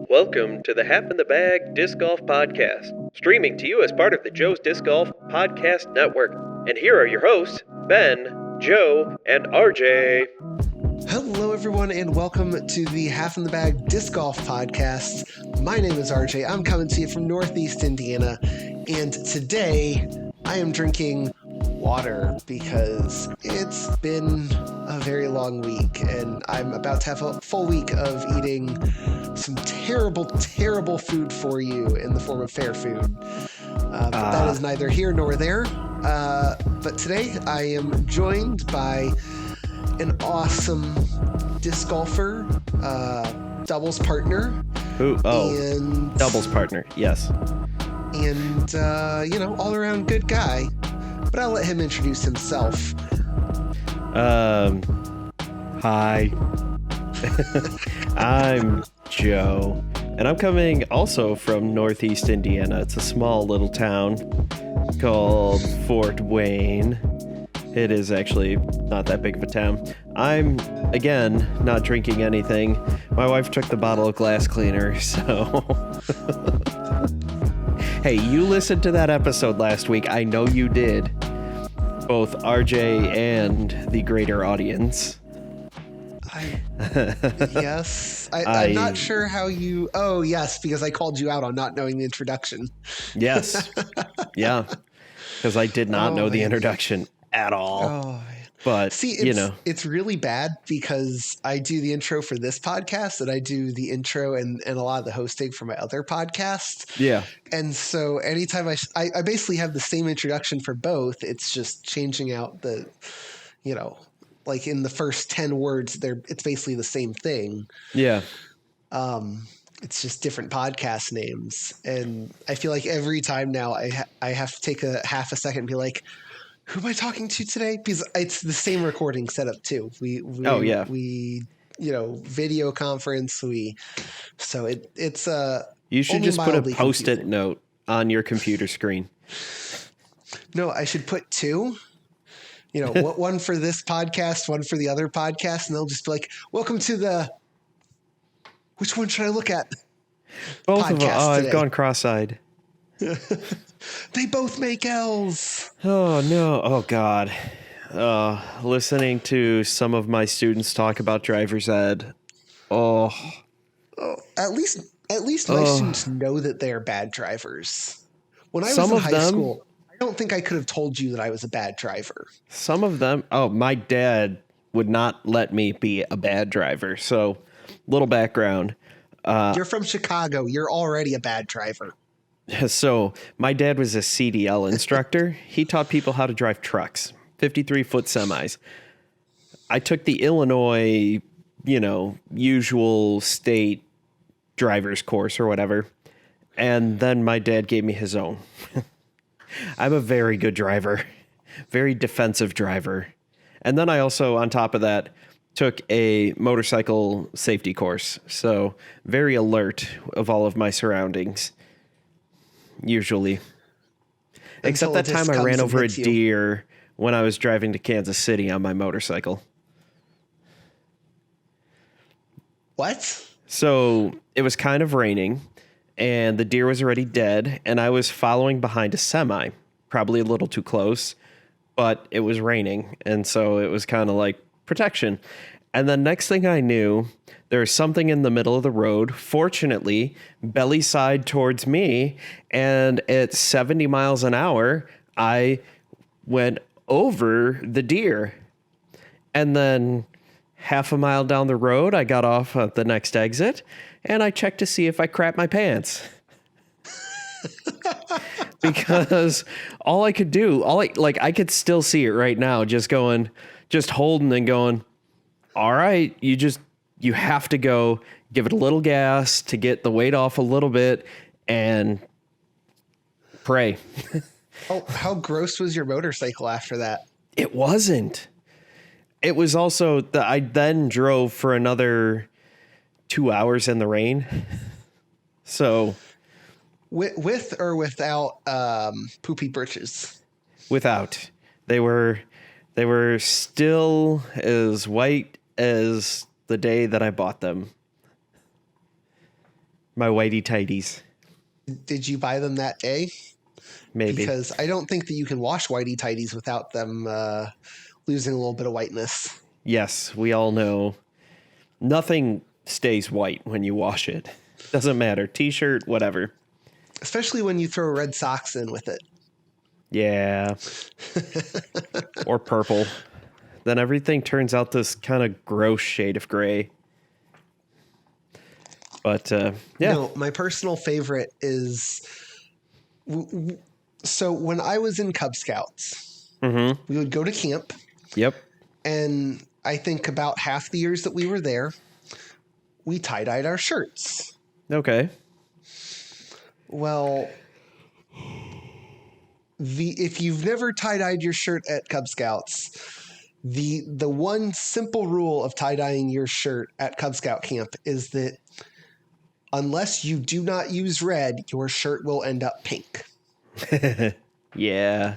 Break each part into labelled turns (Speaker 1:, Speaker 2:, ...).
Speaker 1: Welcome to the Half in the Bag Disc Golf Podcast, streaming to you as part of the Joe's Disc Golf Podcast Network. And here are your hosts, Ben, Joe, and RJ.
Speaker 2: Hello, everyone, and welcome to the Half in the Bag Disc Golf Podcast. My name is RJ. I'm coming to you from Northeast Indiana, and today I am drinking water because it's been a very long week, and I'm about to have a full week of eating some terrible, terrible food for you in the form of fair food. But that is neither here nor there. But today I am joined by an awesome disc golfer, doubles partner.
Speaker 1: And doubles partner, yes.
Speaker 2: And, all around good guy. But I'll let him introduce himself.
Speaker 1: Hi. I'm Joe, and I'm coming also from Northeast Indiana. It's a small little town called Fort Wayne. It is actually not that big of a town. I'm, again, not drinking anything. My wife took the bottle of glass cleaner, so... Hey, you listened to that episode last week. I know you did. Both RJ and the greater audience.
Speaker 2: Yes. I'm not sure how you... Oh, yes, because I called you out on not knowing the introduction.
Speaker 1: Yes. Yeah. Because I did not know the introduction at all. Oh, but,
Speaker 2: see, it's really bad because I do the intro for this podcast and I do the intro and a lot of the hosting for my other podcast.
Speaker 1: Yeah.
Speaker 2: And so anytime I basically have the same introduction for both, it's just changing out the, like in the first 10 words, it's basically the same thing.
Speaker 1: Yeah.
Speaker 2: It's just different podcast names. And I feel like every time now I have to take a half a second and be like, who am I talking to today? Because it's the same recording setup too. We video conference. It's
Speaker 1: you should just put a Post-it note on your computer screen.
Speaker 2: No, I should put two. One for this podcast, one for the other podcast, and they'll just be like, "Welcome to the." Which one should I look at?
Speaker 1: Both of them. Oh, I've gone cross-eyed.
Speaker 2: They both make L's.
Speaker 1: Oh, no. Oh, God. Listening to some of my students talk about driver's ed. Oh,
Speaker 2: at least my students know that they're bad drivers. When I was in high school, I don't think I could have told you that I was a bad driver.
Speaker 1: Some of them. Oh, my dad would not let me be a bad driver. So, little background.
Speaker 2: You're from Chicago. You're already a bad driver.
Speaker 1: So my dad was a CDL instructor. He taught people how to drive trucks, 53-foot semis. I took the Illinois, usual state driver's course or whatever. And then my dad gave me his own. I'm a very good driver, very defensive driver. And then I also, on top of that, took a motorcycle safety course. So very alert of all of my surroundings. Usually. Except that time I ran over a deer when I was driving to Kansas City on my motorcycle.
Speaker 2: What?
Speaker 1: So it was kind of raining and the deer was already dead and I was following behind a semi, probably a little too close, but it was raining. And so it was kind of like protection. And the next thing I knew, there was something in the middle of the road, fortunately, belly side towards me, and at 70 miles an hour, I went over the deer. And then half a mile down the road, I got off at the next exit, and I checked to see if I crapped my pants. Because all I could do, I could still see it right now, just holding and going, all right, you have to go give it a little gas to get the weight off a little bit and pray.
Speaker 2: How gross was your motorcycle after that?
Speaker 1: It wasn't. It was also I then drove for another 2 hours in the rain. So
Speaker 2: with or without poopy britches?
Speaker 1: Without. They were still as white as the day that I bought them. My whitey tighties.
Speaker 2: Did you buy them that day?
Speaker 1: Maybe.
Speaker 2: Because I don't think that you can wash whitey tighties without them losing a little bit of whiteness.
Speaker 1: Yes, we all know nothing stays white when you wash it. Doesn't matter. T-shirt, whatever.
Speaker 2: Especially when you throw red socks in with it.
Speaker 1: Yeah. Or purple. Then everything turns out this kind of gross shade of gray. But, yeah.
Speaker 2: No, my personal favorite is... So when I was in Cub Scouts, we would go to camp.
Speaker 1: Yep.
Speaker 2: And I think about half the years that we were there, we tie-dyed our shirts.
Speaker 1: Okay.
Speaker 2: Well, if you've never tie-dyed your shirt at Cub Scouts, the one simple rule of tie-dyeing your shirt at Cub Scout camp is that unless you do not use red, your shirt will end up pink.
Speaker 1: Yeah.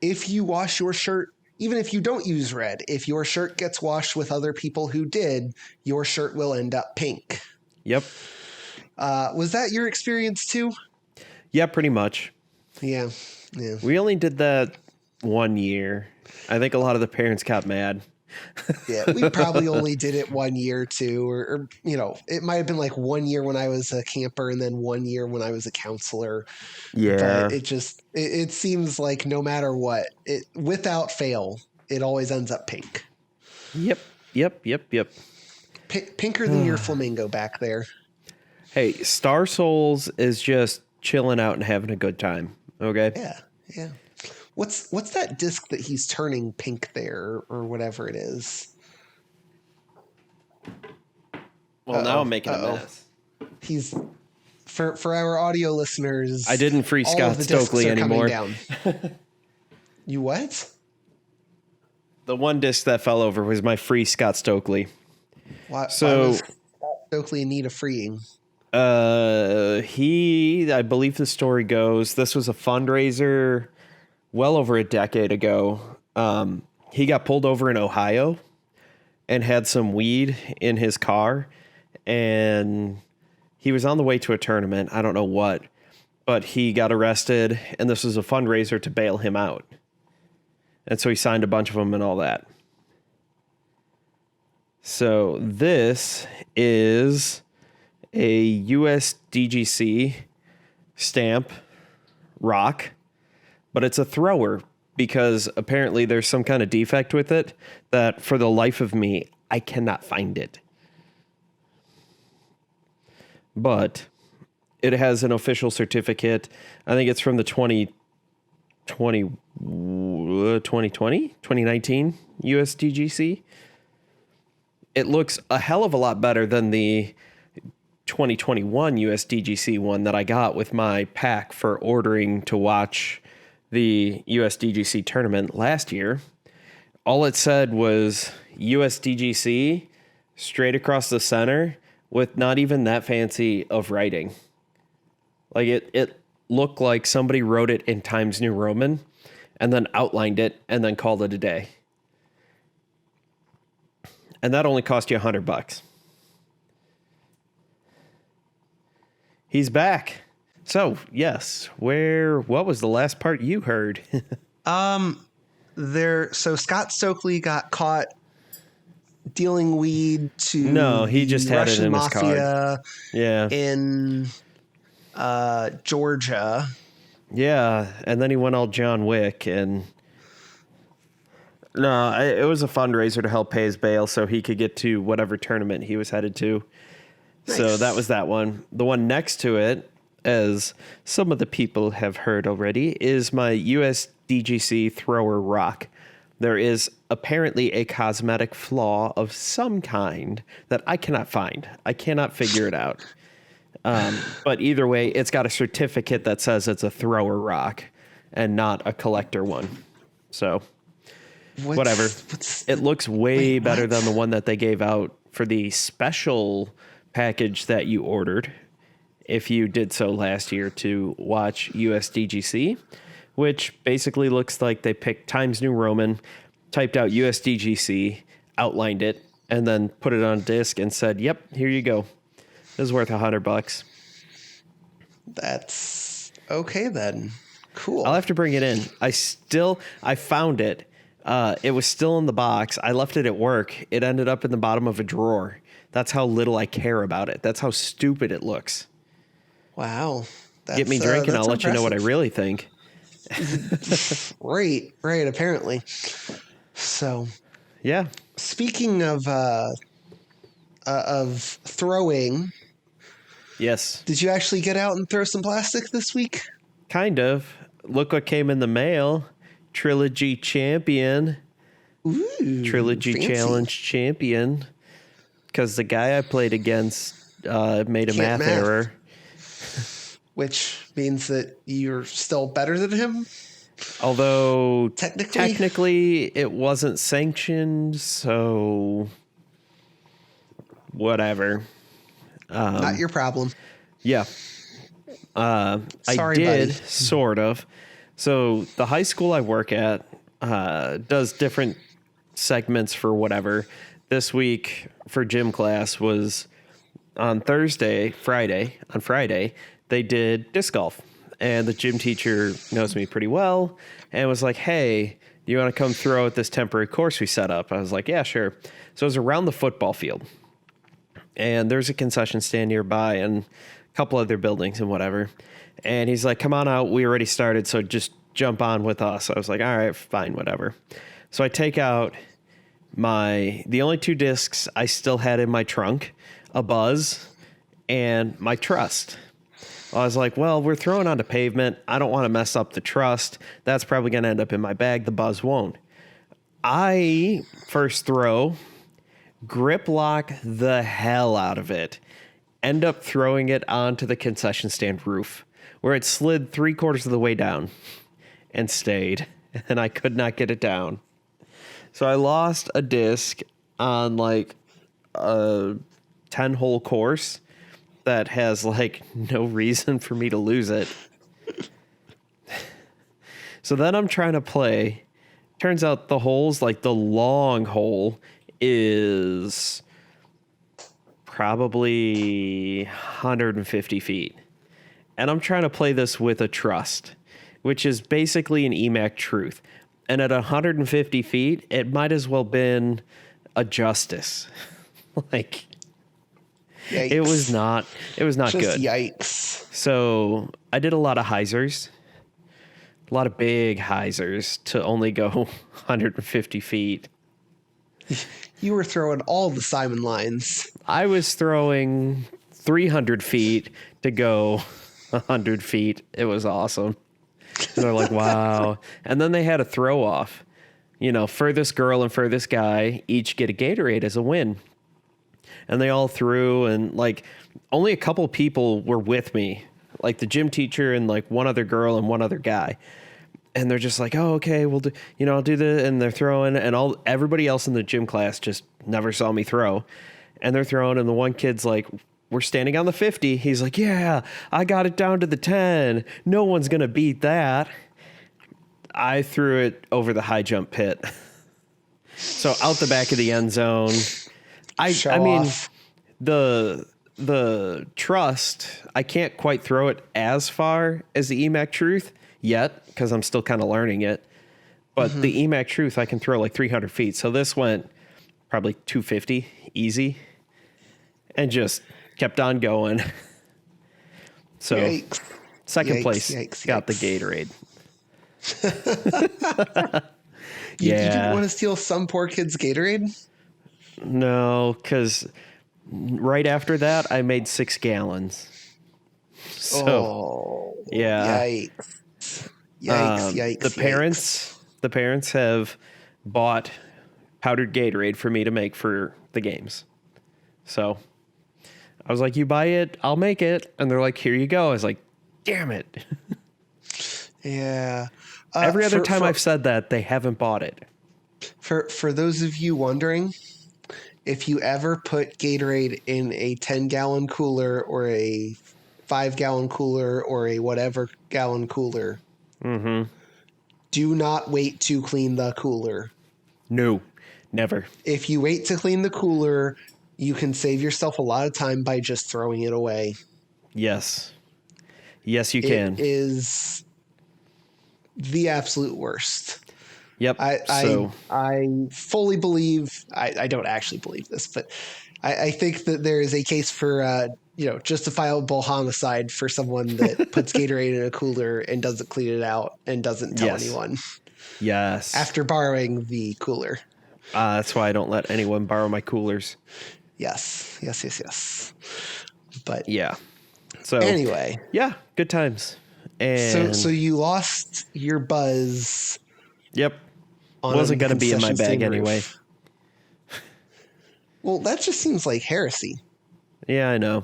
Speaker 2: If you wash your shirt, even if you don't use red, if your shirt gets washed with other people who did, your shirt will end up pink.
Speaker 1: Yep.
Speaker 2: Was that your experience too?
Speaker 1: Yeah, pretty much.
Speaker 2: Yeah.
Speaker 1: We only did that 1 year. I think a lot of the parents got mad.
Speaker 2: Yeah, we probably only did it 1 year too, or it might have been like 1 year when I was a camper and then 1 year when I was a counselor.
Speaker 1: Yeah.
Speaker 2: But it seems like no matter what, without fail, it always ends up pink.
Speaker 1: Yep.
Speaker 2: Pinker than your flamingo back there.
Speaker 1: Hey, Star Souls is just chilling out and having a good time. Okay.
Speaker 2: Yeah. What's that disc that he's turning pink there, or whatever it is?
Speaker 1: Well, now I'm making a mess.
Speaker 2: He's for our audio listeners.
Speaker 1: I didn't free
Speaker 2: all
Speaker 1: Scott
Speaker 2: of the discs
Speaker 1: Stokely
Speaker 2: are coming
Speaker 1: anymore.
Speaker 2: Down. You what?
Speaker 1: The one disc that fell over was my free Scott Stokely.
Speaker 2: Why was Scott Stokely in need of freeing?
Speaker 1: I believe the story goes, this was a fundraiser well over a decade ago. He got pulled over in Ohio and had some weed in his car, and he was on the way to a tournament. I don't know what, but he got arrested, and this was a fundraiser to bail him out. And so he signed a bunch of them and all that. So this is a USDGC stamp rock, but it's a thrower because apparently there's some kind of defect with it that for the life of me, I cannot find it. But it has an official certificate. I think it's from the 2019 USDGC. It looks a hell of a lot better than the 2021 USDGC one that I got with my pack for ordering to watch the USDGC tournament last year. All it said was USDGC straight across the center with not even that fancy of writing. Like it looked like somebody wrote it in Times New Roman and then outlined it and then called it a day. And that only cost you $100. He's back. So, yes, what was the last part you heard?
Speaker 2: So Scott Stokely got caught dealing weed to
Speaker 1: he just had
Speaker 2: Russian
Speaker 1: it in his
Speaker 2: mafia
Speaker 1: car. Yeah.
Speaker 2: in Georgia.
Speaker 1: Yeah, and then he went all John Wick, and it was a fundraiser to help pay his bail so he could get to whatever tournament he was headed to. Nice. So that was that one. The one next to it, as some of the people have heard already, is my USDGC thrower rock. There is apparently a cosmetic flaw of some kind that I cannot find. I cannot figure it out. But either way, it's got a certificate that says it's a thrower rock and not a collector one. So whatever. It looks way better than the one that they gave out for the special package that you ordered if you did so last year to watch USDGC, which basically looks like they picked Times New Roman, typed out USDGC, outlined it, and then put it on a disc and said, yep, here you go. was worth $100.
Speaker 2: That's okay then. Cool.
Speaker 1: I'll have to bring it in. I found it. It was still in the box. I left it at work. It ended up in the bottom of a drawer. That's how little I care about it. That's how stupid it looks.
Speaker 2: Wow.
Speaker 1: Get me drinking. I'll let you know what I
Speaker 2: impressive.
Speaker 1: really think.
Speaker 2: Right, apparently. So,
Speaker 1: Yeah.
Speaker 2: speaking of throwing,
Speaker 1: Yes.
Speaker 2: did you actually get out and throw some plastic this week?
Speaker 1: Kind of. Look what came in the mail. Trilogy champion.
Speaker 2: Ooh,
Speaker 1: Trilogy
Speaker 2: fancy.
Speaker 1: challenge champion. Because the guy I played against made a math error.
Speaker 2: Which means that you're still better than him?
Speaker 1: Although
Speaker 2: Technically?
Speaker 1: technically it wasn't sanctioned, so whatever.
Speaker 2: Not your problem.
Speaker 1: Yeah.
Speaker 2: Sorry,
Speaker 1: I did,
Speaker 2: buddy.
Speaker 1: sort of. So the high school I work at does different segments for whatever. This week for gym class was on Friday, they did disc golf. And the gym teacher knows me pretty well and was like, hey, do you want to come throw at this temporary course we set up? I was like, yeah, sure. So it was around the football field. And there's a concession stand nearby and a couple other buildings and whatever. And he's like, come on out. We already started, so just jump on with us. I was like, all right, fine, whatever. So I take out the only two discs I still had in my trunk, a Buzz and my Trust. I was like, well, we're throwing onto pavement. I don't want to mess up the Trust. That's probably going to end up in my bag. The Buzz won't. I first throw, grip lock the hell out of it, end up throwing it onto the concession stand roof, where it slid 3/4 of the way down and stayed, and I could not get it down. So I lost a disc on like a 10-hole course that has like no reason for me to lose it. So then I'm trying to play. Turns out the holes, like the long hole, is probably 150 feet. And I'm trying to play this with a Trust, which is basically an EMAC Truth. And at 150 feet, it might as well been a Justice. Like,
Speaker 2: Yikes.
Speaker 1: it was not
Speaker 2: Just
Speaker 1: good.
Speaker 2: Yikes.
Speaker 1: So I did a lot of hyzers, a lot of big hyzers to only go 150 feet.
Speaker 2: You were throwing all the Simon lines.
Speaker 1: I was throwing 300 feet to go 100 feet. It was awesome. And they're like, wow. And then they had a throw off. You know, furthest girl and furthest guy each get a Gatorade as a win. And they all threw, and like only a couple people were with me, like the gym teacher and like one other girl and one other guy. And they're just like, oh, okay, we'll do, I'll do this. And they're throwing, and everybody else in the gym class just never saw me throw. And they're throwing, and the one kid's like, we're standing on the 50. He's like, yeah, I got it down to the 10. No one's going to beat that. I threw it over the high jump pit. So out the back of the end zone. I mean, the Trust, I can't quite throw it as far as the EMAC Truth yet, because I'm still kind of learning it. But the EMAC Truth, I can throw like 300 feet. So this went probably 250 easy and just kept on going. So
Speaker 2: Yikes.
Speaker 1: second place got the Gatorade.
Speaker 2: You didn't want to steal some poor kid's Gatorade?
Speaker 1: No, because right after that, I made 6 gallons. So, yeah.
Speaker 2: Yikes.
Speaker 1: The parents have bought powdered Gatorade for me to make for the games. So I was like, you buy it, I'll make it. And they're like, here you go. I was like, damn it.
Speaker 2: Yeah.
Speaker 1: Every other time I've said that, they haven't bought it.
Speaker 2: For those of you wondering, if you ever put Gatorade in a 10-gallon cooler or a 5-gallon cooler or a whatever gallon cooler, do not wait to clean the cooler.
Speaker 1: No, never.
Speaker 2: If you wait to clean the cooler, you can save yourself a lot of time by just throwing it away.
Speaker 1: Yes. Yes, you
Speaker 2: It
Speaker 1: can.
Speaker 2: is the absolute worst.
Speaker 1: Yep.
Speaker 2: I fully believe, I don't actually believe this, but I think that there is a case for, justifiable homicide for someone that puts Gatorade in a cooler and doesn't clean it out and doesn't tell anyone
Speaker 1: Yes.
Speaker 2: after borrowing the cooler.
Speaker 1: That's why I don't let anyone borrow my coolers.
Speaker 2: Yes. But
Speaker 1: yeah. So
Speaker 2: anyway,
Speaker 1: yeah, good times. And
Speaker 2: so you lost your buzz.
Speaker 1: Yep.
Speaker 2: On
Speaker 1: Wasn't going to be in my
Speaker 2: concession
Speaker 1: bag
Speaker 2: stand
Speaker 1: anyway.
Speaker 2: roof. Well, that just seems like heresy.
Speaker 1: Yeah, I know.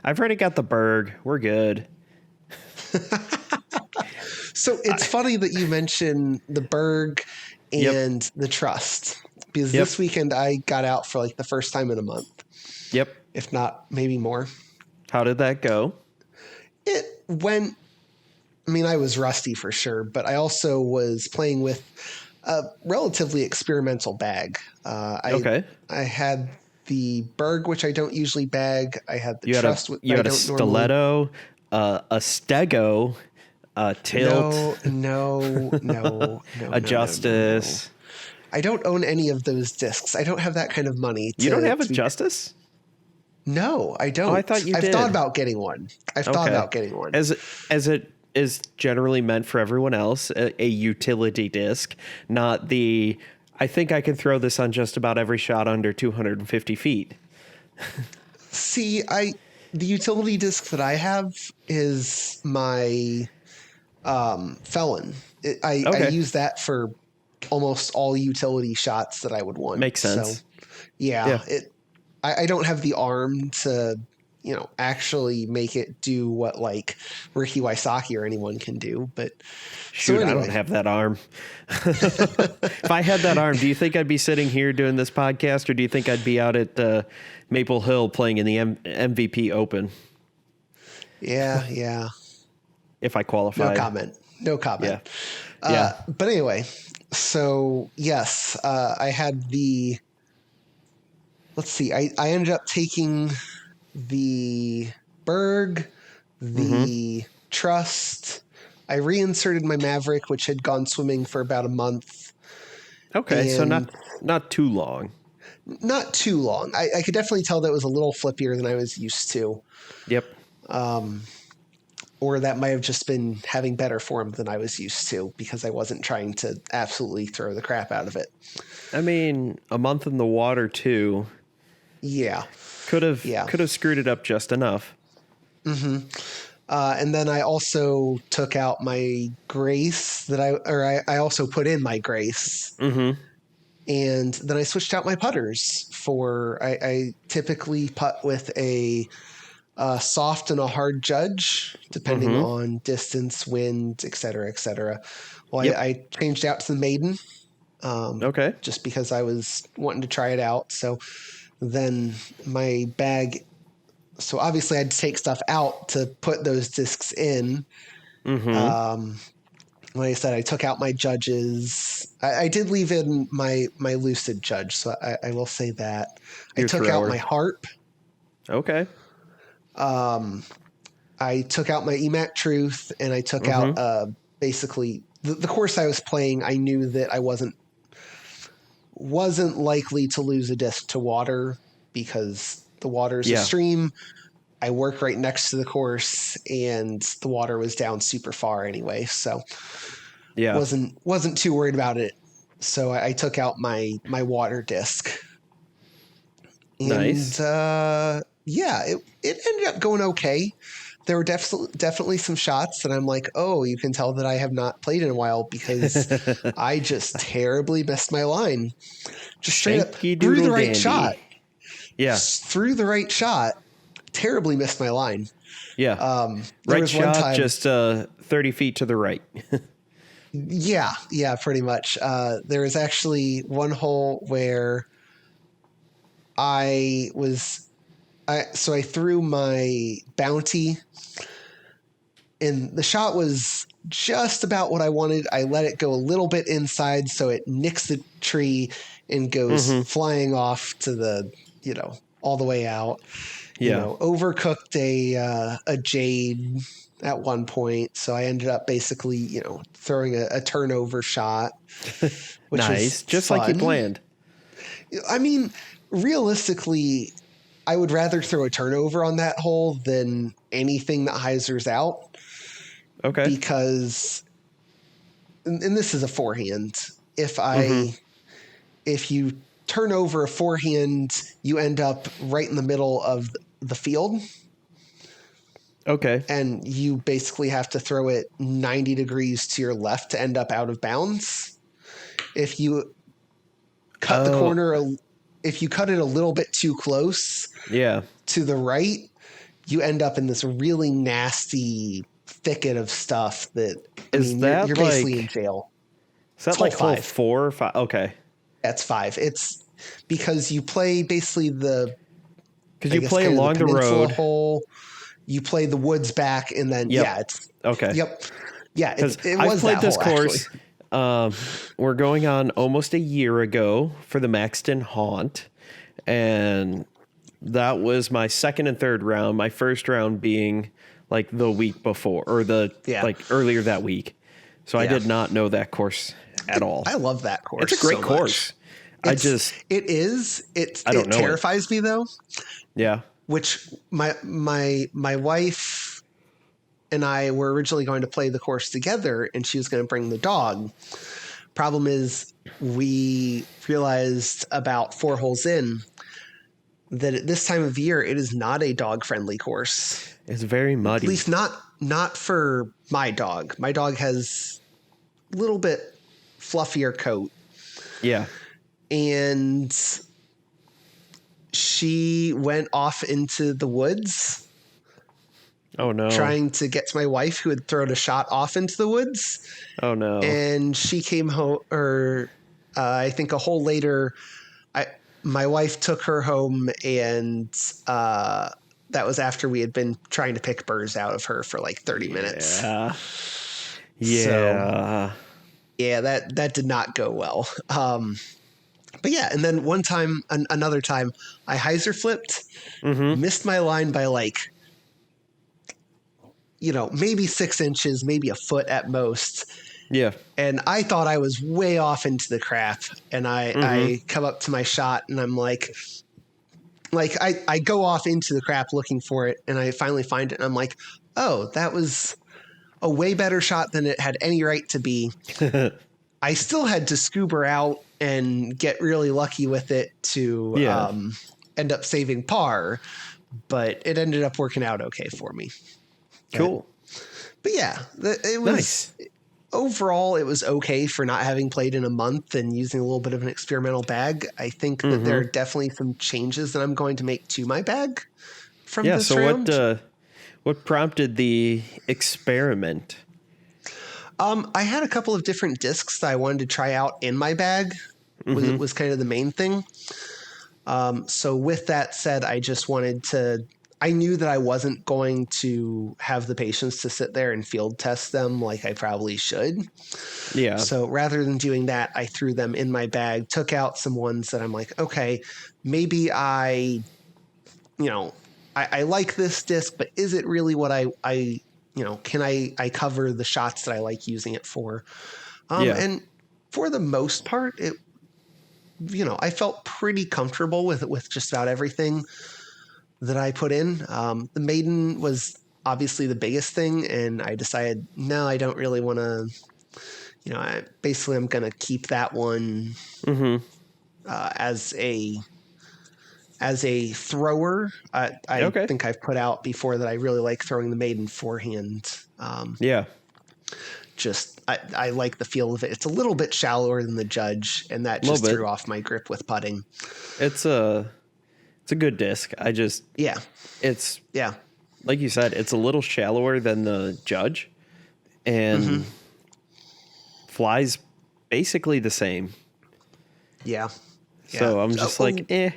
Speaker 1: I've already got the Berg. We're good.
Speaker 2: So it's funny that you mention the Berg and the Trust, because this weekend I got out for like the first time in a month.
Speaker 1: Yep.
Speaker 2: If not, maybe more.
Speaker 1: How did that go?
Speaker 2: It went, I mean, I was rusty for sure, but I also was playing with a relatively experimental bag. I had the Berg, which I don't usually bag. I had the Trust, which I don't normally.
Speaker 1: You had a stiletto, a stego, a tilt.
Speaker 2: No.
Speaker 1: A Justice.
Speaker 2: No. I don't own any of those discs. I don't have that kind of money.
Speaker 1: You don't have a Justice?
Speaker 2: No, I don't.
Speaker 1: Oh, I thought you did.
Speaker 2: I've thought about getting one. As
Speaker 1: it is generally meant for everyone else, a utility disc, not the, I think I can throw this on just about every shot under 250 feet.
Speaker 2: See, the utility disc that I have is my Felon. I use that for almost all utility shots that I would want.
Speaker 1: Makes sense.
Speaker 2: So, yeah. I don't have the arm to, actually make it do what like Ricky Wysocki or anyone can do. But
Speaker 1: shoot, anyway. I don't have that arm. If I had that arm, do you think I'd be sitting here doing this podcast, or do you think I'd be out at Maple Hill playing in the MVP Open?
Speaker 2: Yeah.
Speaker 1: If I qualified.
Speaker 2: No comment.
Speaker 1: Yeah.
Speaker 2: But anyway, so yes, I had the. Let's see. I ended up taking the Berg, the Trust. I reinserted my Maverick, which had gone swimming for about a month.
Speaker 1: Okay, so not too long.
Speaker 2: Not too long. I could definitely tell that it was a little flippier than I was used to.
Speaker 1: Yep.
Speaker 2: Or that might have just been having better form than I was used to, because I wasn't trying to absolutely throw the crap out of it.
Speaker 1: I mean, a month in the water too.
Speaker 2: Yeah.
Speaker 1: Could have screwed it up just enough.
Speaker 2: Mm-hmm. And then I also took out my Grace I also put in my Grace.
Speaker 1: Mm-hmm.
Speaker 2: And then I switched out my putters for, I typically putt with a soft and a hard judge, depending on distance, wind, et cetera, et cetera. Well, I changed out to the Maiden. Just because I was wanting to try it out. So then my bag, so obviously I had to take stuff out to put those discs in. Mm-hmm. Like I said, I took out my judges. I did leave in my Lucid judge, so I will say that. I took out my harp.
Speaker 1: Okay.
Speaker 2: I took out my EMAC Truth, and I took out basically the course I was playing. I knew that I wasn't likely to lose a disc to water, because the water is a stream. I work right next to the course, and the water was down super far anyway, so wasn't too worried about it. So I took out my water disc. And,
Speaker 1: nice.
Speaker 2: It ended up going okay. There were definitely some shots that I'm like, oh, you can tell that I have not played in a while, because I just terribly missed my line. Just straight up threw the right shot.
Speaker 1: Yeah.
Speaker 2: Threw the right shot. Terribly missed my line.
Speaker 1: Yeah. Right shot, time, just 30 feet to the right.
Speaker 2: Yeah, pretty much. There was actually one hole where I threw my bounty, and the shot was just about what I wanted. I let it go a little bit inside, so it nicks the tree and goes flying off to the, all the way out.
Speaker 1: Yeah.
Speaker 2: Overcooked a jade at one point, so I ended up basically throwing a turnover shot, which was
Speaker 1: Nice. Just like you
Speaker 2: fun.
Speaker 1: planned.
Speaker 2: I mean, realistically, I would rather throw a turnover on that hole than anything that hyzers out,
Speaker 1: Okay.
Speaker 2: because, and this is a forehand.
Speaker 1: Mm-hmm.
Speaker 2: If you turn over a forehand, you end up right in the middle of the field,
Speaker 1: Okay.
Speaker 2: and you basically have to throw it 90 degrees to your left to end up out of bounds. If you cut the
Speaker 1: Oh,
Speaker 2: corner, if you cut it a little bit too close
Speaker 1: yeah.
Speaker 2: to the right, you end up in this really nasty thicket of stuff that,
Speaker 1: Is
Speaker 2: you're
Speaker 1: that
Speaker 2: basically in
Speaker 1: like,
Speaker 2: jail.
Speaker 1: is that
Speaker 2: It's
Speaker 1: like hole
Speaker 2: hole 5.
Speaker 1: 4 or 5? Okay.
Speaker 2: That's 5. It's because you play basically
Speaker 1: Because
Speaker 2: I
Speaker 1: you
Speaker 2: guess
Speaker 1: play
Speaker 2: kind of the
Speaker 1: along the
Speaker 2: peninsula
Speaker 1: road.
Speaker 2: hole. You play the woods back, and then
Speaker 1: Yep.
Speaker 2: it's
Speaker 1: Okay.
Speaker 2: yep, yeah.
Speaker 1: Because
Speaker 2: It
Speaker 1: I've
Speaker 2: was
Speaker 1: played
Speaker 2: that
Speaker 1: this
Speaker 2: hole actually.
Speaker 1: course. We're going on almost a year ago for the Maxton Haunt. And that was my second and third round. My first round being like the week before or
Speaker 2: Yeah.
Speaker 1: like earlier that week. So I
Speaker 2: Yeah.
Speaker 1: did not know that course at all.
Speaker 2: I love that course.
Speaker 1: It's a great
Speaker 2: so
Speaker 1: course.
Speaker 2: Much. It
Speaker 1: I don't know it.
Speaker 2: terrifies me though.
Speaker 1: Yeah.
Speaker 2: Which my wife and I were originally going to play the course together, and she was going to bring the dog. Problem is, we realized about 4 holes in that at this time of year, it is not a dog friendly course.
Speaker 1: It's very muddy.
Speaker 2: At least not for my dog. My dog has a little bit fluffier coat.
Speaker 1: Yeah.
Speaker 2: And she went off into the woods
Speaker 1: Oh no.
Speaker 2: trying to get to my wife, who had thrown a shot off into the woods.
Speaker 1: Oh no.
Speaker 2: And she came home, or I think a hole later, my wife took her home, and that was after we had been trying to pick burrs out of her for like 30 minutes.
Speaker 1: Yeah.
Speaker 2: So, yeah, that did not go well. But yeah, and then another time, I hyzer flipped, missed my line by like, maybe 6 inches, maybe a foot at most.
Speaker 1: Yeah.
Speaker 2: And I thought I was way off into the crap. And I come up to my shot, and I'm like I go off into the crap looking for it, and I finally find it, and I'm like, oh, that was a way better shot than it had any right to be. I still had to scuba out and get really lucky with it to end up saving par, but it ended up working out okay for me.
Speaker 1: Cool.
Speaker 2: But yeah, it was
Speaker 1: Nice.
Speaker 2: Overall, it was okay for not having played in a month and using a little bit of an experimental bag. I think that there are definitely some changes that I'm going to make to my bag from this round.
Speaker 1: What prompted the experiment?
Speaker 2: I had a couple of different discs that I wanted to try out in my bag. Was kind of the main thing. So with that said, I just wanted to. I knew that I wasn't going to have the patience to sit there and field test them like I probably should.
Speaker 1: Yeah.
Speaker 2: So rather than doing that, I threw them in my bag, took out some ones that I'm like, okay, maybe I like this disc, but is it really what I can I cover the shots that I like using it for? And for the most part, it, I felt pretty comfortable with just about everything that I put in. The maiden was obviously the biggest thing, and I decided, no, I don't really want to, I'm going to keep that one as a thrower. I think I've put out before that I really like throwing the maiden forehand. Just I like the feel of it. It's a little bit shallower than the judge, and that just threw off my grip with putting.
Speaker 1: It's a good disc. It's like you said, it's a little shallower than the judge, and flies basically the same.
Speaker 2: Yeah.
Speaker 1: So I'm just eh.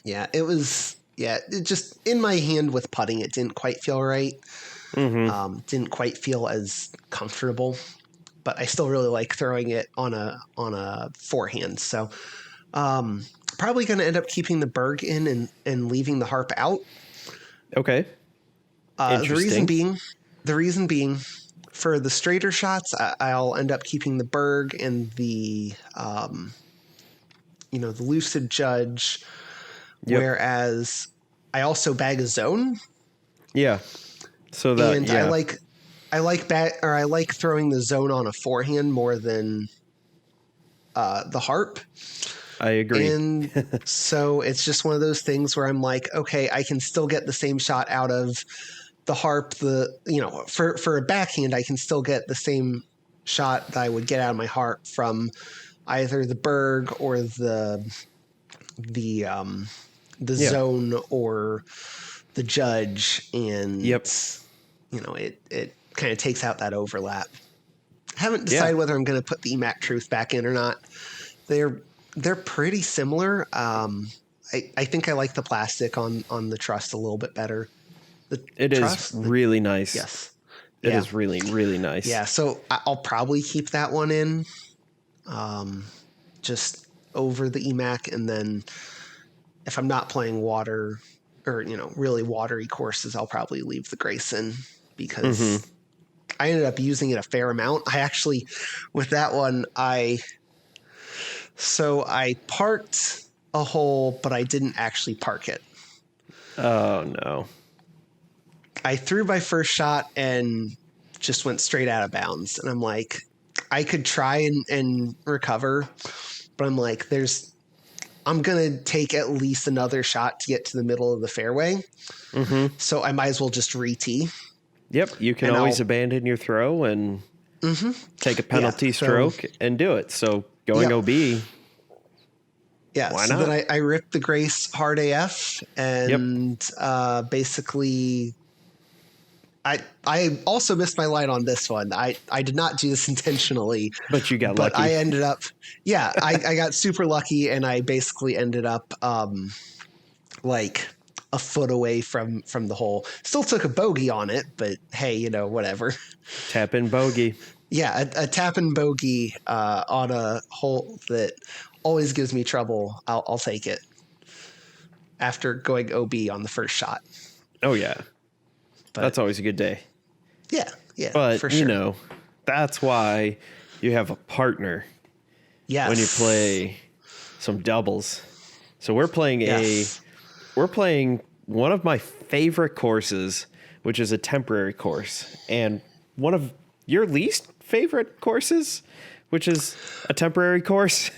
Speaker 2: Yeah, it was. Yeah, it just in my hand with putting, it didn't quite feel right. Didn't quite feel as comfortable, but I still really like throwing it on a forehand. So Probably going to end up keeping the Berg in and leaving the harp out.
Speaker 1: Okay. Interesting.
Speaker 2: The reason being, for the straighter shots, I'll end up keeping the Berg and the the Lucid Judge.
Speaker 1: Yep.
Speaker 2: Whereas I also bag a zone.
Speaker 1: Yeah. So that,
Speaker 2: and
Speaker 1: yeah.
Speaker 2: I like throwing the zone on a forehand more than the harp.
Speaker 1: I agree.
Speaker 2: And so it's just one of those things where I'm like, okay, I can still get the same shot out of the harp. For a backhand, I can still get the same shot that I would get out of my harp from either the Berg or the zone or the Judge, and it kind of takes out that overlap. I haven't decided whether I'm going to put the EMAC Truth back in or not. They're pretty similar. I think I like the plastic on the Trust a little bit better.
Speaker 1: It is really nice.
Speaker 2: Yes.
Speaker 1: It is really, really nice.
Speaker 2: Yeah, so I'll probably keep that one in just over the EMAC, and then if I'm not playing water or, really watery courses, I'll probably leave the Grayson because I ended up using it a fair amount. I actually, with that one, I parked a hole, but I didn't actually park it.
Speaker 1: Oh, no.
Speaker 2: I threw my first shot and just went straight out of bounds. And I'm like, I could try and recover, but I'm like, I'm going to take at least another shot to get to the middle of the fairway. So I might as well just re-tee.
Speaker 1: Yep. You can always abandon your throw and take a penalty stroke and do it. So going OB.
Speaker 2: Yeah.
Speaker 1: Why
Speaker 2: so
Speaker 1: not?
Speaker 2: then I ripped the Grace hard AF and basically I also missed my line on this one. I did not do this intentionally.
Speaker 1: But you got lucky.
Speaker 2: I ended up, I got super lucky, and I basically ended up like a foot away from the hole. Still took a bogey on it, but hey, whatever.
Speaker 1: Tap in bogey.
Speaker 2: Yeah, a tap in bogey on a hole that always gives me trouble. I'll take it after going OB on the first shot.
Speaker 1: Oh, yeah. But that's always a good day.
Speaker 2: Yeah,
Speaker 1: but,
Speaker 2: for sure.
Speaker 1: That's why you have a partner when you play some doubles. So we're playing one of my favorite courses, which is a temporary course, and one of your least favorite courses, which is a temporary course.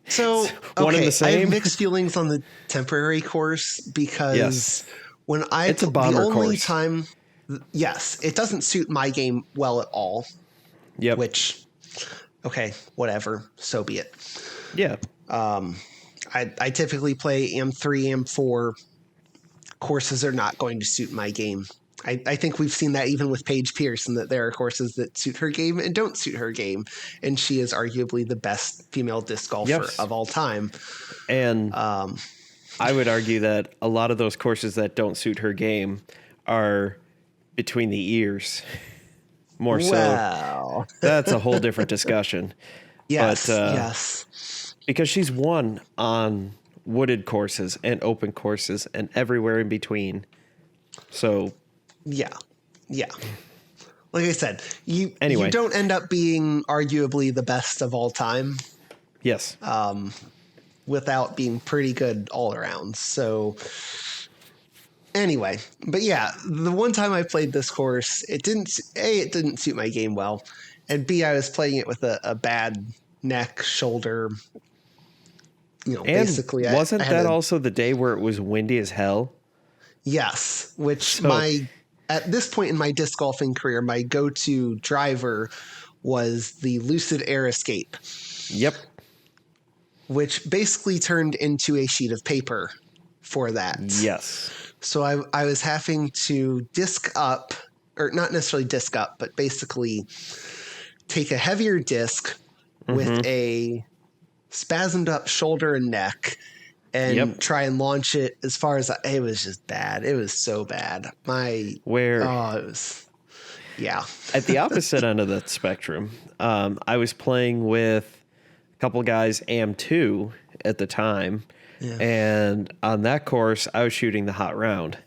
Speaker 2: So,
Speaker 1: one and the same.
Speaker 2: I have mixed feelings on the temporary course because when
Speaker 1: it's a bomber course.
Speaker 2: Yes, it doesn't suit my game well at all.
Speaker 1: Yep.
Speaker 2: Which, okay, whatever, so be it.
Speaker 1: Yeah.
Speaker 2: I typically play AM3, AM4. Courses are not going to suit my game. I think we've seen that even with Paige Pearson, that there are courses that suit her game and don't suit her game. And she is arguably the best female disc golfer of all time. And
Speaker 1: I would argue that a lot of those courses that don't suit her game are between the ears. More so. That's a whole different discussion.
Speaker 2: Yes.
Speaker 1: Because she's won on wooded courses and open courses and everywhere in between. So
Speaker 2: yeah. Like I said, you don't end up being arguably the best of all time.
Speaker 1: Yes.
Speaker 2: Without being pretty good all around. So anyway, but yeah, the one time I played this course, it didn't suit my game well, and B, I was playing it with a bad neck, shoulder. Basically,
Speaker 1: wasn't that also the day where it was windy as hell?
Speaker 2: Yes, which at this point in my disc golfing career, my go-to driver was the Lucid Air Escape.
Speaker 1: Yep.
Speaker 2: Which basically turned into a sheet of paper for that.
Speaker 1: Yes.
Speaker 2: So I was having to disc up, or not necessarily disc up, but basically take a heavier disc with a spasmed up shoulder and neck and try and launch it as far as it was just bad. It was so bad. It was,
Speaker 1: At the opposite end of the spectrum, I was playing with a couple guys AM2, at the time.
Speaker 2: Yeah.
Speaker 1: And on that course, I was shooting the hot round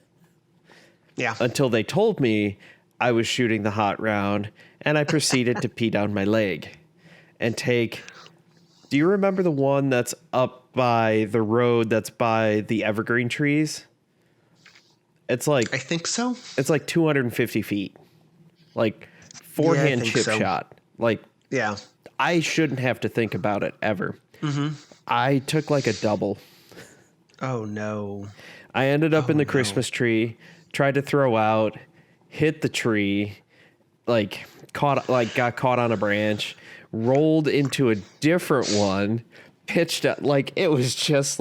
Speaker 2: Yeah.
Speaker 1: until they told me I was shooting the hot round, and I proceeded to pee down my leg and take. Do you remember the one that's up by the road that's by the evergreen trees? It's like
Speaker 2: I think so.
Speaker 1: it's like 250 feet. Like forehand
Speaker 2: think
Speaker 1: chip
Speaker 2: so.
Speaker 1: shot. Like
Speaker 2: Yeah.
Speaker 1: I shouldn't have to think about it ever. I took like a double.
Speaker 2: Oh no.
Speaker 1: I ended up in the
Speaker 2: no.
Speaker 1: Christmas tree, tried to throw out, hit the tree, got caught on a branch, rolled into a different one, pitched at, it was just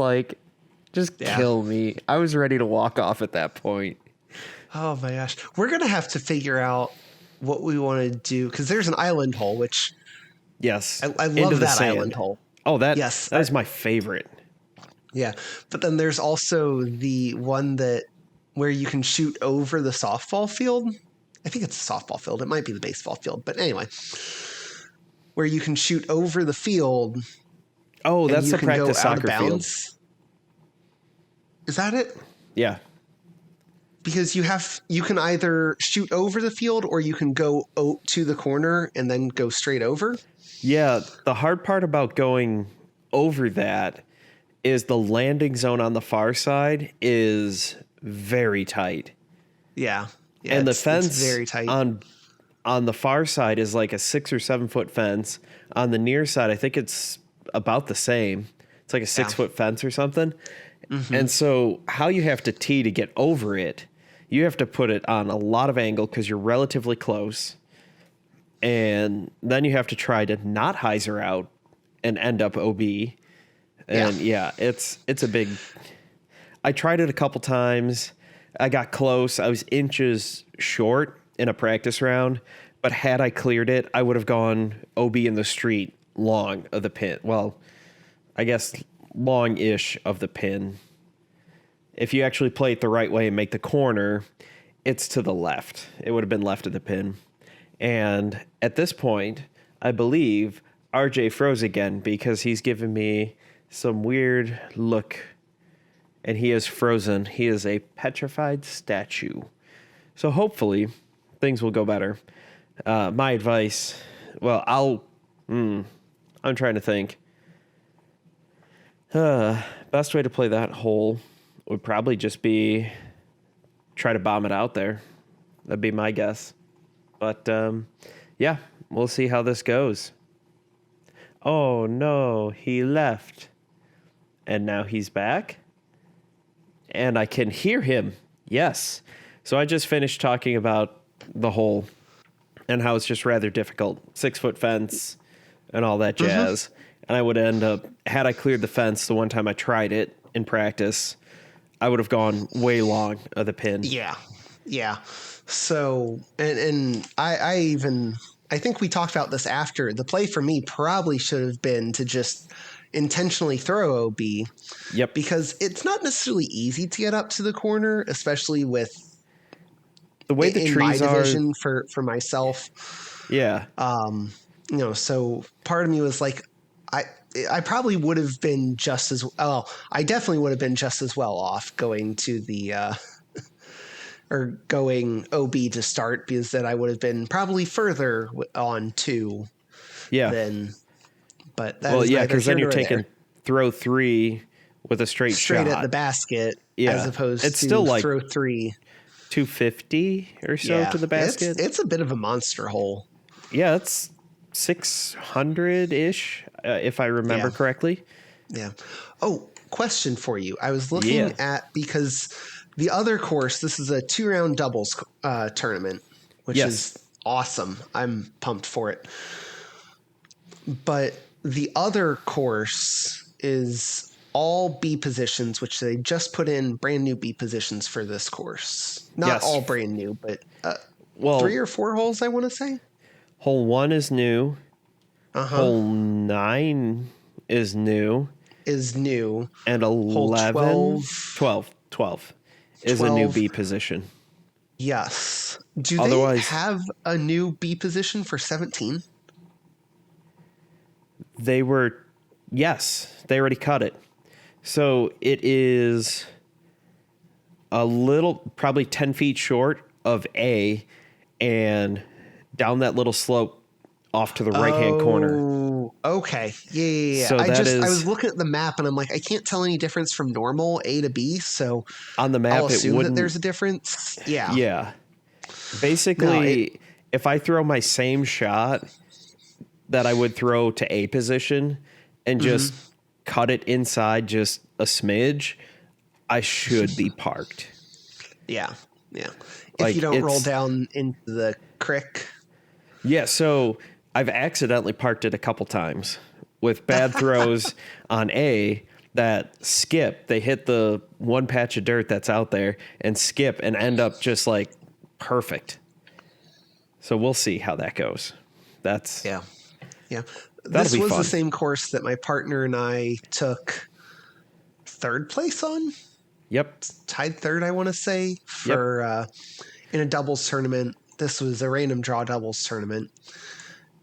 Speaker 1: kill me. I was ready to walk off at that point.
Speaker 2: Oh my gosh. We're going to have to figure out what we want to do, because there's an island hole, which
Speaker 1: Yes.
Speaker 2: I love that island hole.
Speaker 1: Oh, that
Speaker 2: Yes,
Speaker 1: is my favorite.
Speaker 2: Yeah. But then there's also the one where you can shoot over the softball field. I think it's a softball field. It might be the baseball field. But anyway, where you can shoot over the field.
Speaker 1: Oh, that's the practice soccer field.
Speaker 2: Is that it?
Speaker 1: Yeah.
Speaker 2: Because you can either shoot over the field or you can go to the corner and then go straight over.
Speaker 1: Yeah. The hard part about going over that is the landing zone on the far side is very tight.
Speaker 2: Yeah.
Speaker 1: And the fence
Speaker 2: it's very tight.
Speaker 1: on the far side is like a 6 or 7 foot fence. On the near side, I think it's about the same. It's like a 6 foot fence or something. Mm-hmm. And so how you have to tee to get over it, you have to put it on a lot of angle because you're relatively close. And then you have to try to not hyzer out and end up OB. And it's a big. I tried it a couple times. I got close. I was inches short in a practice round, but had I cleared it, I would have gone OB in the street long of the pin. Well, I guess long-ish of the pin. If you actually play it the right way and make the corner, it's to the left. It would have been left of the pin. And at this point, I believe RJ froze again because he's given me some weird look, and he is frozen. He is a petrified statue. So hopefully things will go better. My advice, well, I'm trying to think. Best way to play that hole would probably just be try to bomb it out there. That'd be my guess. But yeah, we'll see how this goes. Oh no, he left. And now he's back. And I can hear him. Yes. So I just finished talking about the hole and how it's just rather difficult. 6 foot fence and all that jazz. Mm-hmm. And I would end up, had I cleared the fence the one time I tried it in practice, I would have gone way long of the pin.
Speaker 2: Yeah. Yeah. So, and I think we talked about this after. The play for me probably should have been to just intentionally throw OB.
Speaker 1: Yep.
Speaker 2: Because it's not necessarily easy to get up to the corner, especially with
Speaker 1: the way the trees
Speaker 2: my
Speaker 1: are.
Speaker 2: division for myself.
Speaker 1: Yeah.
Speaker 2: So part of me was like, I probably would have been just as well. I definitely would have been just as well off going to the or going OB to start, because then I would have been probably further on two.
Speaker 1: Yeah.
Speaker 2: Than, but that
Speaker 1: well,
Speaker 2: is
Speaker 1: yeah, because then you're taking
Speaker 2: there.
Speaker 1: Throw 3 with a straight shot
Speaker 2: at the basket, as opposed
Speaker 1: it's
Speaker 2: to
Speaker 1: still like
Speaker 2: throw 3
Speaker 1: 250 or so to the basket.
Speaker 2: It's a bit of a monster hole.
Speaker 1: Yeah, it's 600-ish, if I remember correctly.
Speaker 2: Yeah. Oh, question for you. I was looking at, because the other course, this is a 2-round doubles tournament, which is awesome. I'm pumped for it. But the other course is all B positions, which they just put in brand new B positions for this course. Not all brand new, but 3 or 4 holes, I want to say.
Speaker 1: Hole 1 is new. Hole 9 is new. And 11, 12 is a new B position.
Speaker 2: Yes. Do they have a new B position for 17?
Speaker 1: They were Yes, they already cut it. So it is a little, probably 10 feet short of A, and down that little slope off to the right-hand corner.
Speaker 2: Oh, okay. Yeah.
Speaker 1: So that
Speaker 2: I
Speaker 1: is,
Speaker 2: was looking at the map and I'm like, I can't tell any difference from normal A to B, so
Speaker 1: on the
Speaker 2: I'll
Speaker 1: map, it
Speaker 2: assume that
Speaker 1: wouldn't.
Speaker 2: there's a difference. Yeah.
Speaker 1: Yeah.
Speaker 2: No,
Speaker 1: Basically, if I throw my same shot that I would throw to A position and just cut it inside just a smidge, I should be parked.
Speaker 2: yeah. Yeah. If
Speaker 1: Like,
Speaker 2: you don't roll down into the creek.
Speaker 1: Yeah, so I've accidentally parked it a couple times with bad throws on A that skip. They hit the one patch of dirt that's out there and skip and end up just like perfect. So we'll see how that goes. That's
Speaker 2: Yeah. Yeah.
Speaker 1: That'll
Speaker 2: This
Speaker 1: be
Speaker 2: was
Speaker 1: fun.
Speaker 2: the same course that my partner and I took third place on.
Speaker 1: Yep.
Speaker 2: Tied third, I want to say, for in a doubles tournament. This was a random draw doubles tournament.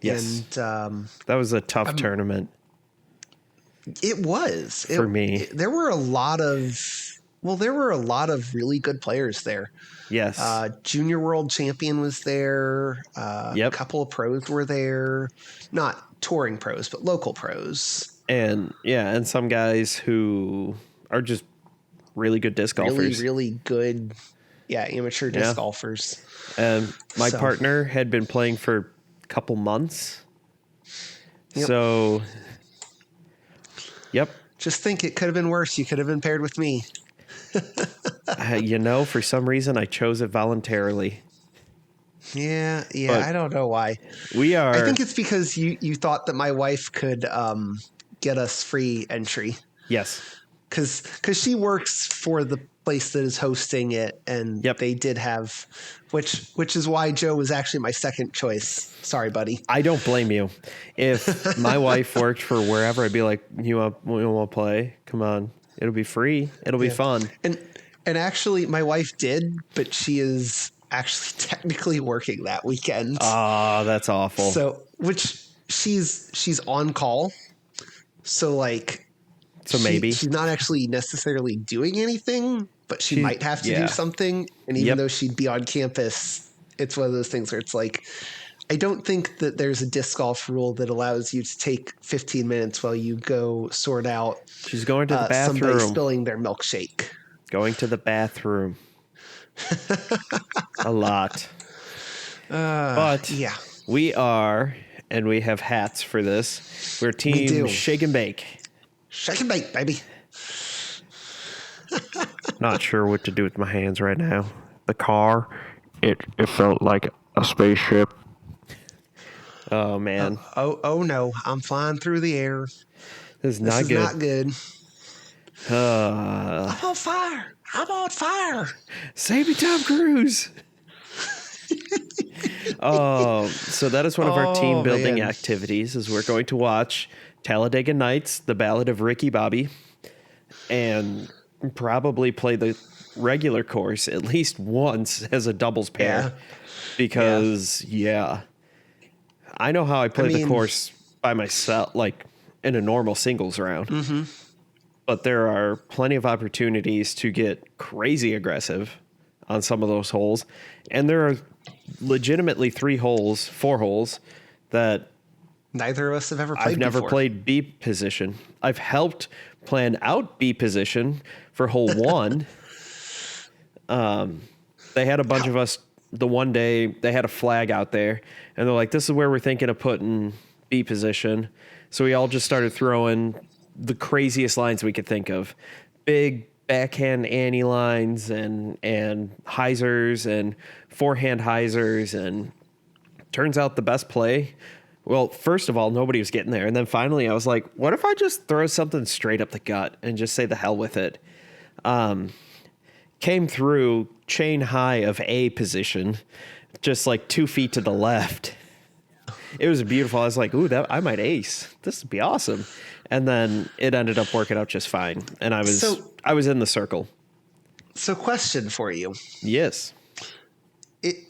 Speaker 1: Yes.
Speaker 2: And
Speaker 1: That was a tough tournament.
Speaker 2: it was.
Speaker 1: For me.
Speaker 2: There were a lot of really good players there.
Speaker 1: Yes.
Speaker 2: Junior world champion was there. A couple of pros were there. Not touring pros, but local pros.
Speaker 1: And some guys who are just really good disc golfers.
Speaker 2: Really good, amateur disc golfers.
Speaker 1: And my partner had been playing for a couple months.
Speaker 2: Yep.
Speaker 1: So,
Speaker 2: Just think it could have been worse. You could have been paired with me.
Speaker 1: For some reason I chose it voluntarily.
Speaker 2: Yeah,
Speaker 1: But
Speaker 2: I don't know why. I think it's because you thought that my wife could get us free entry.
Speaker 1: Yes.
Speaker 2: Because she works for the place that is hosting it, and they did have, which is why Joe was actually my second choice. Sorry, buddy.
Speaker 1: I don't blame you. If my wife worked for wherever, I'd be like, you want to play? Come on. It'll be free. It'll be fun.
Speaker 2: And actually, my wife did, but she is actually technically working that weekend.
Speaker 1: Oh, that's awful.
Speaker 2: So, which she's on call. So
Speaker 1: maybe
Speaker 2: she's not actually necessarily doing anything, but she might have to do something. And even though she'd be on campus, it's one of those things where it's like, I don't think that there's a disc golf rule that allows you to take 15 minutes while you go sort out.
Speaker 1: She's going to the bathroom.
Speaker 2: Somebody spilling their milkshake.
Speaker 1: Going to the bathroom. A lot. But we are, and we have hats for this. We're team Shake and Bake.
Speaker 2: Shake and bake, baby.
Speaker 1: Not sure what to do with my hands right now. The car, it felt like a spaceship. Oh, man.
Speaker 2: Oh no, I'm flying through the air.
Speaker 1: This is not good.
Speaker 2: I'm on fire. I'm on fire.
Speaker 1: Save me, Tom Cruise. So that is one of our team building activities is we're going to watch Talladega Nights, The Ballad of Ricky Bobby, and probably play the regular course at least once as a doubles pair. Because, I know how I play the course by myself, like in a normal singles round. Mm-hmm. But there are plenty of opportunities to get crazy aggressive on some of those holes. And there are legitimately 4 holes that
Speaker 2: neither of us have ever played.
Speaker 1: I've never played B position. I've helped plan out B position for hole 1. They had a bunch of us the one day, they had a flag out there and they're like, this is where we're thinking of putting B position. So we all just started throwing the craziest lines we could think of. Big backhand Annie lines and hyzers and forehand hyzers. And turns out the best play, well, first of all, nobody was getting there. And then finally I was like, what if I just throw something straight up the gut and just say the hell with it? Came through chain high of A position, just like 2 feet to the left. It was beautiful. I was like, ooh, I might ace. This would be awesome. And then it ended up working out just fine. And I was in the circle.
Speaker 2: So question for you.
Speaker 1: Yes.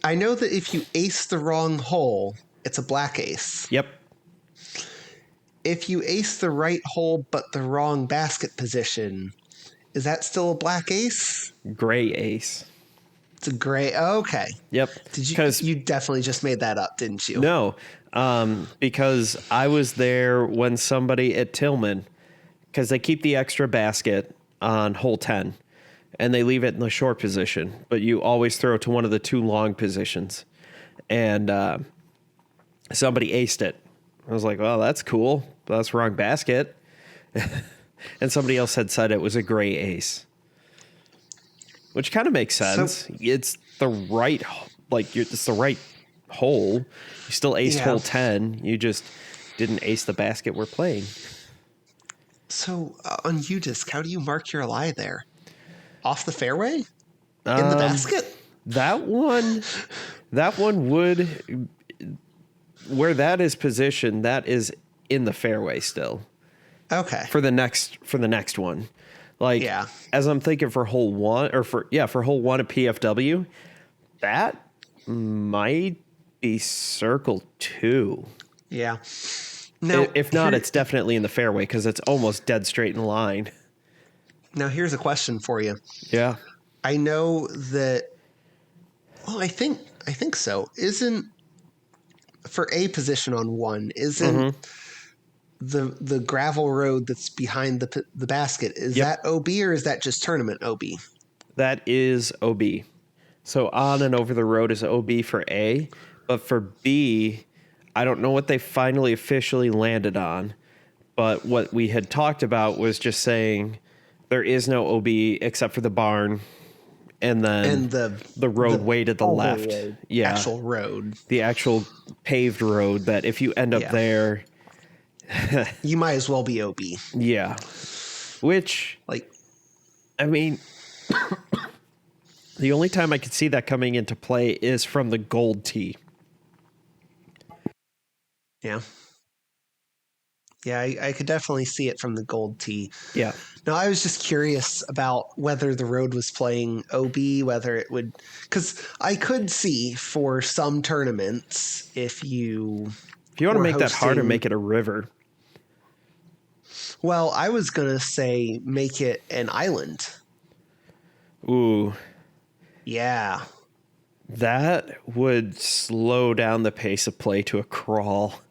Speaker 2: I know that if you ace the wrong hole, it's a black ace.
Speaker 1: Yep.
Speaker 2: if you ace the right hole but the wrong basket position, is that still a black ace?
Speaker 1: Gray ace.
Speaker 2: It's a gray. Okay.
Speaker 1: Yep.
Speaker 2: Did you?
Speaker 1: Because
Speaker 2: You definitely just made that up, didn't you?
Speaker 1: no, because I was there when somebody at Tillman, because they keep the extra basket on hole 10 and they leave it in the short position, but you always throw to one of the two long positions. And somebody aced it. I was like, well, that's cool. But that's the wrong basket. And somebody else had said it was a gray ace, which kind of makes sense.
Speaker 2: So,
Speaker 1: It's the right, it's the right hole. You still aced hole 10. You just didn't ace the basket we're playing.
Speaker 2: So on UDisc, how do you mark your lie there? Off the fairway? In the basket?
Speaker 1: That one would, where that is positioned, that is in the fairway still.
Speaker 2: Okay.
Speaker 1: For the next one. Like, as I'm thinking for hole 1 or for hole 1 at PFW, that might be circle 2.
Speaker 2: Yeah. Now,
Speaker 1: if not, it's definitely in the fairway because it's almost dead straight in line.
Speaker 2: Now, here's a question for you.
Speaker 1: Yeah.
Speaker 2: I know that. Well, I think so. Isn't for a position on 1? Isn't the gravel road that's behind the basket? Is that OB or is that just tournament OB?
Speaker 1: That is OB. So on and over the road is OB for A, but for B, I don't know what they finally officially landed on, but what we had talked about was just saying there is no OB except for the barn and then the roadway to the left.
Speaker 2: Road,
Speaker 1: yeah.
Speaker 2: Actual road.
Speaker 1: The actual paved road that if you end up there,
Speaker 2: you might as well be OB.
Speaker 1: Yeah. Which, I mean, the only time I could see that coming into play is from the gold tee.
Speaker 2: Yeah. Yeah, I could definitely see it from the gold tee.
Speaker 1: Yeah.
Speaker 2: No, I was just curious about whether the road was playing OB, whether it would... Because I could see for some tournaments, if you
Speaker 1: want to make that harder, make it a river.
Speaker 2: Well, I was going to say make it an island.
Speaker 1: Ooh.
Speaker 2: Yeah.
Speaker 1: That would slow down the pace of play to a crawl.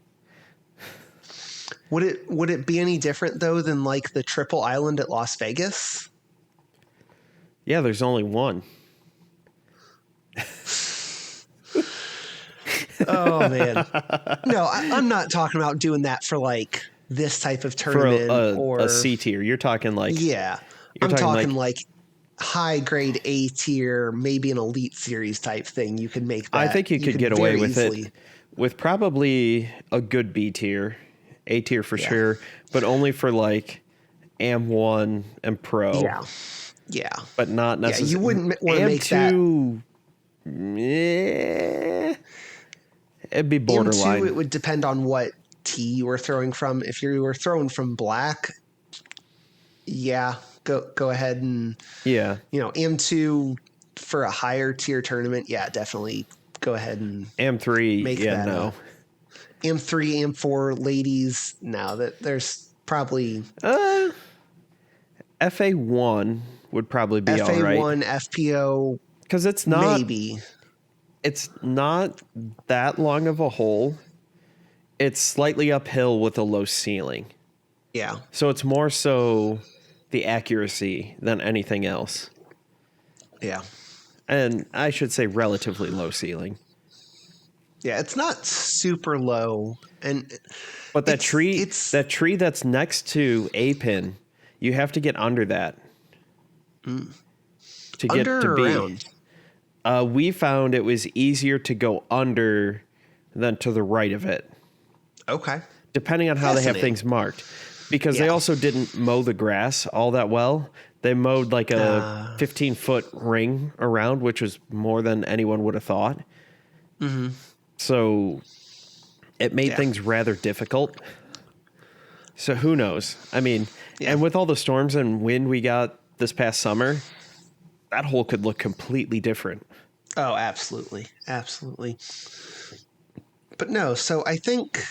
Speaker 2: Would it be any different though than like the triple island at Las Vegas?
Speaker 1: Yeah, there's only one.
Speaker 2: Oh man. No, I'm not talking about doing that for like this type of tournament
Speaker 1: or a C tier. You're talking like
Speaker 2: I'm talking like high grade A tier, maybe an elite series type thing. You could make that.
Speaker 1: I think you could get away with
Speaker 2: easily.
Speaker 1: it with probably a good B tier, A tier for sure, but only for like AM1 and Pro.
Speaker 2: Yeah. Yeah.
Speaker 1: But not necessarily.
Speaker 2: You wouldn't want to make that.
Speaker 1: It'd be borderline.
Speaker 2: AM2, it would depend on what tee you were throwing from. If you were throwing from black, go ahead and AM2 for a higher tier tournament, definitely go ahead and
Speaker 1: AM3
Speaker 2: make that no. AM3, AM4 ladies, no, that there's probably
Speaker 1: FA1 would probably be all right.
Speaker 2: FA1, FPO,
Speaker 1: because it's not
Speaker 2: maybe.
Speaker 1: It's not that long of a hole. It's slightly uphill with a low ceiling.
Speaker 2: Yeah.
Speaker 1: So it's more so the accuracy than anything else.
Speaker 2: Yeah.
Speaker 1: And I should say relatively low ceiling.
Speaker 2: Yeah, it's not super low.
Speaker 1: But that tree that's next to A pin, you have to get under that. To get to B.
Speaker 2: Around?
Speaker 1: We found it was easier to go under than to the right of it.
Speaker 2: Okay.
Speaker 1: Depending on how they have things marked. Because they also didn't mow the grass all that well. They mowed like a 15-foot ring around, which was more than anyone would have thought.
Speaker 2: Mm-hmm.
Speaker 1: So it made things rather difficult. So who knows? I mean, and with all the storms and wind we got this past summer, that hole could look completely different.
Speaker 2: Oh, absolutely. Absolutely. But no, so I think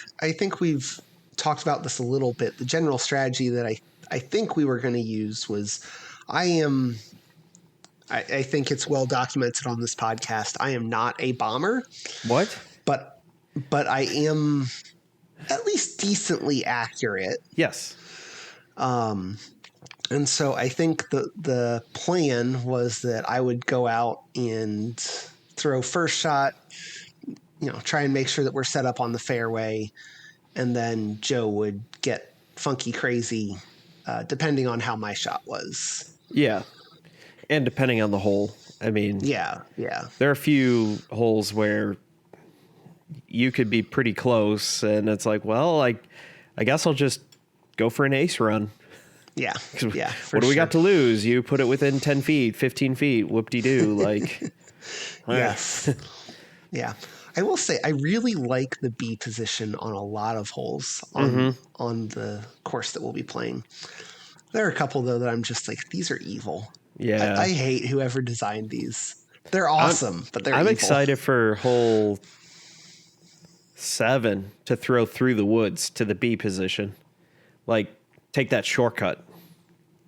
Speaker 2: we've talked about this a little bit. The general strategy that I think we were going to use was I think it's well documented on this podcast. I am not a bomber.
Speaker 1: What?
Speaker 2: But I am at least decently accurate.
Speaker 1: Yes.
Speaker 2: And so I think the plan was that I would go out and throw first shot, try and make sure that we're set up on the fairway, and then Joe would get funky crazy, depending on how my shot was.
Speaker 1: Yeah. And depending on the hole. I mean,
Speaker 2: yeah.
Speaker 1: There are a few holes where you could be pretty close, and it's like, well, I guess I'll just go for an ace run.
Speaker 2: Yeah.
Speaker 1: What do we got to lose? You put it within 10 feet, 15 feet, whoop-de-doo. Like,
Speaker 2: yes. Yeah. I will say, I really like the B position on a lot of holes on the course that we'll be playing. There are a couple, though, that I'm just like, these are evil.
Speaker 1: Yeah.
Speaker 2: I hate whoever designed these. They're awesome, but they're
Speaker 1: I'm
Speaker 2: evil.
Speaker 1: excited for hole 7 to throw through the woods to the B position. Like, take that shortcut.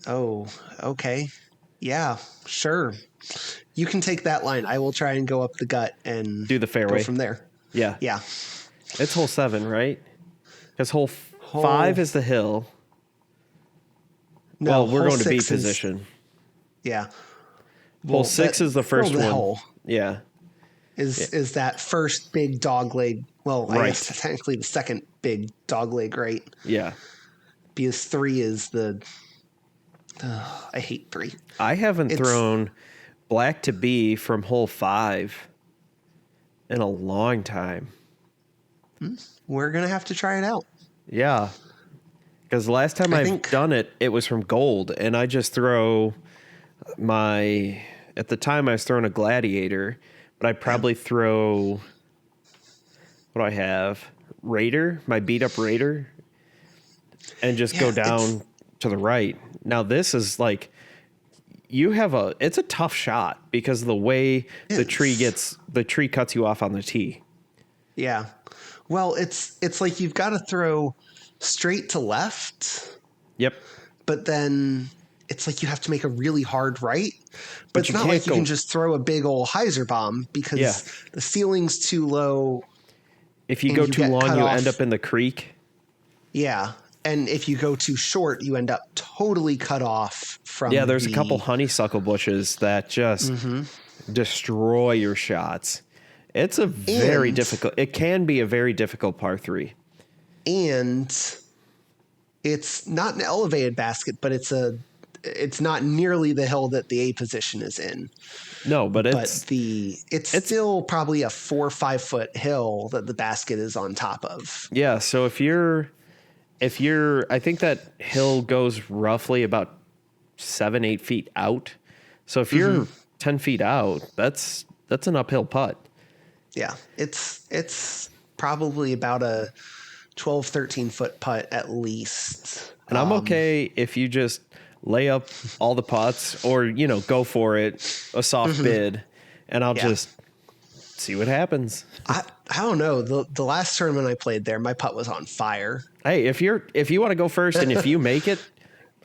Speaker 2: Oh, okay. Yeah, sure. You can take that line. I will try and go up the gut and
Speaker 1: do the fairway
Speaker 2: go from there.
Speaker 1: Yeah.
Speaker 2: Yeah.
Speaker 1: It's hole 7, right? Because hole 5 is the hill.
Speaker 2: No,
Speaker 1: well, we're going to B
Speaker 2: is,
Speaker 1: position.
Speaker 2: Yeah.
Speaker 1: Hole 6 is the first one.
Speaker 2: Hole
Speaker 1: Yeah.
Speaker 2: Is that first big dog leg? Well,
Speaker 1: right.
Speaker 2: I guess technically the second big dog leg, right?
Speaker 1: Yeah.
Speaker 2: Because 3 is the. I hate 3.
Speaker 1: I haven't thrown black to B from hole 5 in a long time.
Speaker 2: We're gonna have to try it out.
Speaker 1: Yeah. Because the last time I've done it, it was from gold, and I just throw at the time I was throwing a Gladiator, but I probably throw, what do I have? Raider, my beat up Raider, and just go down to the right. Now this is like, it's a tough shot because of the way the tree cuts you off on the tee.
Speaker 2: Yeah. Well, it's like you've got to throw straight to left.
Speaker 1: Yep.
Speaker 2: But then it's like you have to make a really hard right. But it's not like you can just throw a big old hyzer bomb because the ceiling's too low.
Speaker 1: If you go too long, you end up in the creek.
Speaker 2: Yeah. And if you go too short, you end up totally cut off from
Speaker 1: there's a couple honeysuckle bushes that just destroy your shots. It's a very difficult. It can be a very difficult par 3. And
Speaker 2: it's not an elevated basket, but it's not nearly the hill that the A position is in.
Speaker 1: No, but it's
Speaker 2: still probably a 4 or 5 foot hill that the basket is on top of.
Speaker 1: Yeah. So if you're, I think that hill goes roughly about 7-8 feet out. So if you're 10 feet out, that's an uphill putt.
Speaker 2: Yeah. It's probably about a 12, 13 foot putt at least.
Speaker 1: And I'm okay if you just lay up all the putts or, go for it, a soft bid, and I'll just see what happens.
Speaker 2: I don't know. The last tournament I played there, my putt was on fire.
Speaker 1: Hey, if you want to go first and if you make it,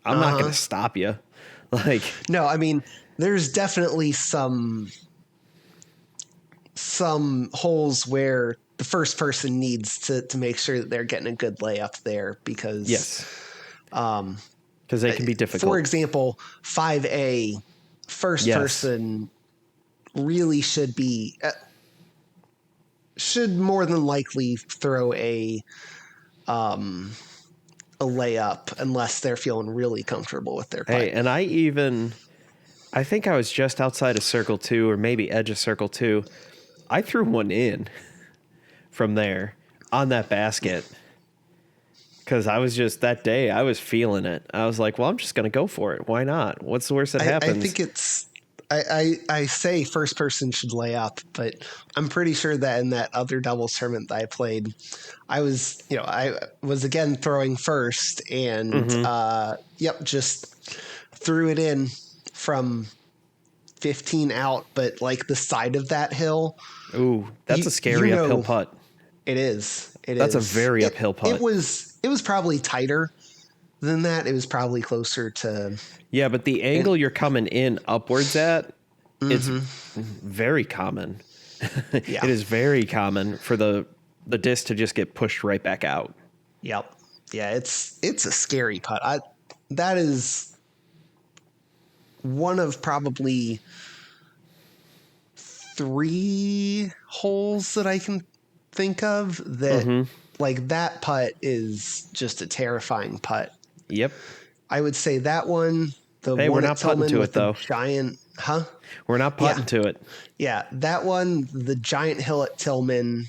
Speaker 1: I'm not going to stop you. Like,
Speaker 2: no, I mean, there's definitely some holes where the first person needs to make sure that they're getting a good layup there because
Speaker 1: because they can be difficult.
Speaker 2: For example, 5A, first person really should more than likely throw a layup unless they're feeling really comfortable with their putt.
Speaker 1: Hey, and I think I was just outside of circle 2 or maybe edge of circle 2. I threw one in from there on that basket because I was just, that day I was feeling it. I was like, well, I'm just going to go for it. Why not? What's the worst that happens?
Speaker 2: I think it's, I say first person should lay up, but I'm pretty sure that in that other doubles tournament that I played, I was again throwing first and, just threw it in from 15 out, but like the side of that hill. Ooh,
Speaker 1: that's a scary uphill putt.
Speaker 2: It is.
Speaker 1: That's a very uphill putt.
Speaker 2: it was probably tighter than that. It was probably closer to.
Speaker 1: Yeah, but the angle you're coming in upwards at, it's very common.
Speaker 2: Yeah.
Speaker 1: It is very common for the disc to just get pushed right back out.
Speaker 2: Yep. Yeah, it's a scary putt. That is one of probably 3 holes that I can think of that like that putt is just a terrifying putt.
Speaker 1: Yep.
Speaker 2: I would say that one, the
Speaker 1: Hey,
Speaker 2: one
Speaker 1: we're
Speaker 2: at
Speaker 1: not putting
Speaker 2: Tillman
Speaker 1: to
Speaker 2: with
Speaker 1: it,
Speaker 2: the
Speaker 1: though.
Speaker 2: giant,
Speaker 1: We're not putting to it.
Speaker 2: Yeah, that one, the giant hill at Tillman,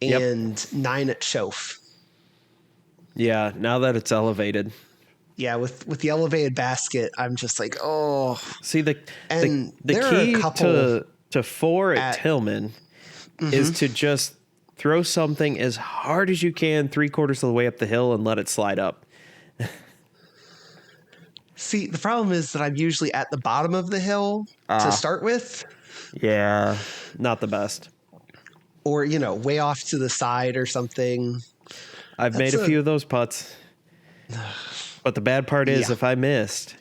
Speaker 2: and 9 at Shoaf.
Speaker 1: Yeah, now that it's elevated.
Speaker 2: Yeah, with the elevated basket, I'm just like, oh.
Speaker 1: See, the
Speaker 2: there are a
Speaker 1: key
Speaker 2: couple
Speaker 1: to 4 at Tillman is to just throw something as hard as you can 3/4 of the way up the hill and let it slide up.
Speaker 2: See, the problem is that I'm usually at the bottom of the hill to start with.
Speaker 1: Yeah, not the best.
Speaker 2: Or, way off to the side or something.
Speaker 1: I've made a few of those putts. But the bad part is if I missed,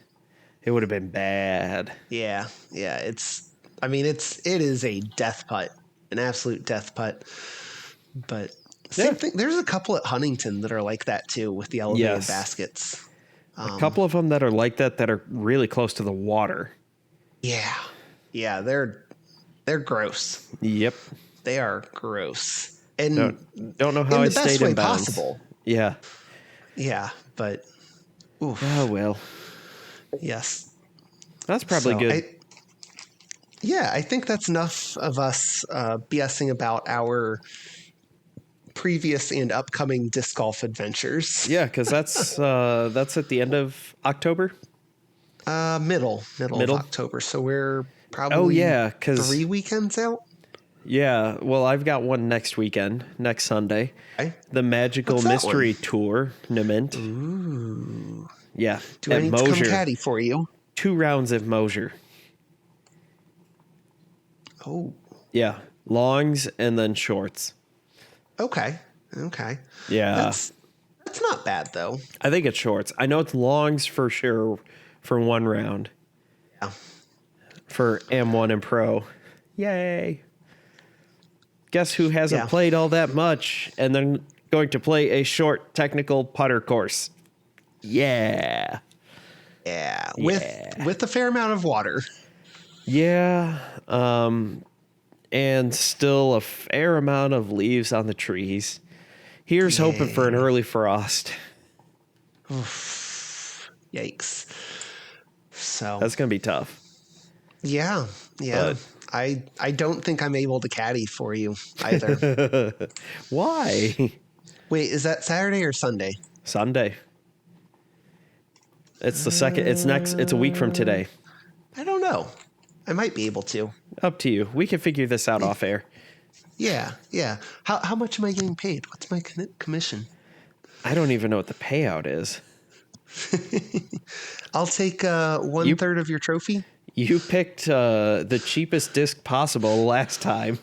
Speaker 1: it would have been bad.
Speaker 2: Yeah. It is a death putt, an absolute death putt. But same thing. There's a couple at Huntington that are like that too with the elevated baskets.
Speaker 1: A couple of them that are like that are really close to the water.
Speaker 2: Yeah, they're gross.
Speaker 1: Yep.
Speaker 2: They are gross. And
Speaker 1: don't know how I stayed in bounds.
Speaker 2: Possible.
Speaker 1: Yeah.
Speaker 2: Yeah, but oof.
Speaker 1: Oh well.
Speaker 2: Yes.
Speaker 1: That's probably good.
Speaker 2: I think that's enough of us BSing about our previous and upcoming disc golf adventures.
Speaker 1: Yeah, because that's at the end of October.
Speaker 2: Middle of October. So we're probably 3 weekends out.
Speaker 1: Yeah, well, I've got one next weekend, next Sunday.
Speaker 2: Okay.
Speaker 1: The Magical Mystery Tournament.
Speaker 2: Ooh.
Speaker 1: Yeah.
Speaker 2: Do I need to come caddy for you?
Speaker 1: 2 rounds of Mosier.
Speaker 2: Oh.
Speaker 1: Yeah, longs and then shorts.
Speaker 2: Okay.
Speaker 1: Yeah.
Speaker 2: That's not bad, though.
Speaker 1: I think it's shorts. I know it's longs for sure for 1 round.
Speaker 2: Yeah.
Speaker 1: For M1 and Pro. Yay. Guess who hasn't played all that much and then going to play a short technical putter course? Yeah.
Speaker 2: Yeah. With a fair amount of water.
Speaker 1: Yeah. And still a fair amount of leaves on the trees. Here's hoping for an early frost.
Speaker 2: Oof. Yikes. So
Speaker 1: that's going to be tough.
Speaker 2: Yeah. But I don't think I'm able to caddy for you either.
Speaker 1: Why?
Speaker 2: Wait, is that Saturday or Sunday?
Speaker 1: Sunday. It's the second. It's a week from today.
Speaker 2: I don't know. I might be able to.
Speaker 1: Up to you. We can figure this out off air.
Speaker 2: Yeah. How much am I getting paid? What's my commission?
Speaker 1: I don't even know what the payout is.
Speaker 2: I'll take 1/3 of your trophy.
Speaker 1: You picked the cheapest disc possible last time.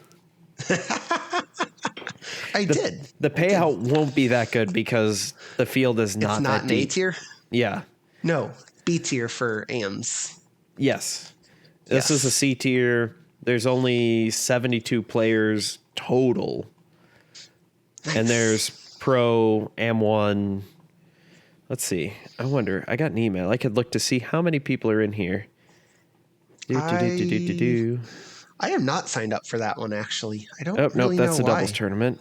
Speaker 2: I did.
Speaker 1: The payout won't be that good because the field is not that
Speaker 2: an
Speaker 1: deep.
Speaker 2: A tier?
Speaker 1: Yeah.
Speaker 2: No, B tier for AMs.
Speaker 1: Yes. This is a C tier. There's only 72 players total. Nice. And there's Pro, AM1. Let's see. I wonder. I got an email. I could look to see how many people are in here.
Speaker 2: I am not signed up for that one, actually. I don't really know
Speaker 1: that's the
Speaker 2: why.
Speaker 1: doubles tournament.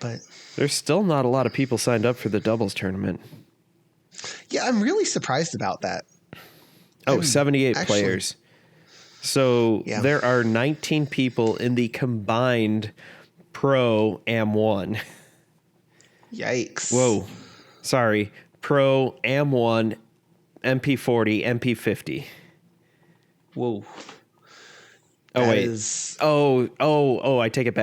Speaker 2: But
Speaker 1: there's still not a lot of people signed up for the doubles tournament.
Speaker 2: Yeah, I'm really surprised about that.
Speaker 1: 78 players. So there are 19 people in the combined Pro AM1.
Speaker 2: Yikes.
Speaker 1: Whoa. Sorry. Pro AM1, MP40, MP50.
Speaker 2: Whoa.
Speaker 1: Oh, wait. I take it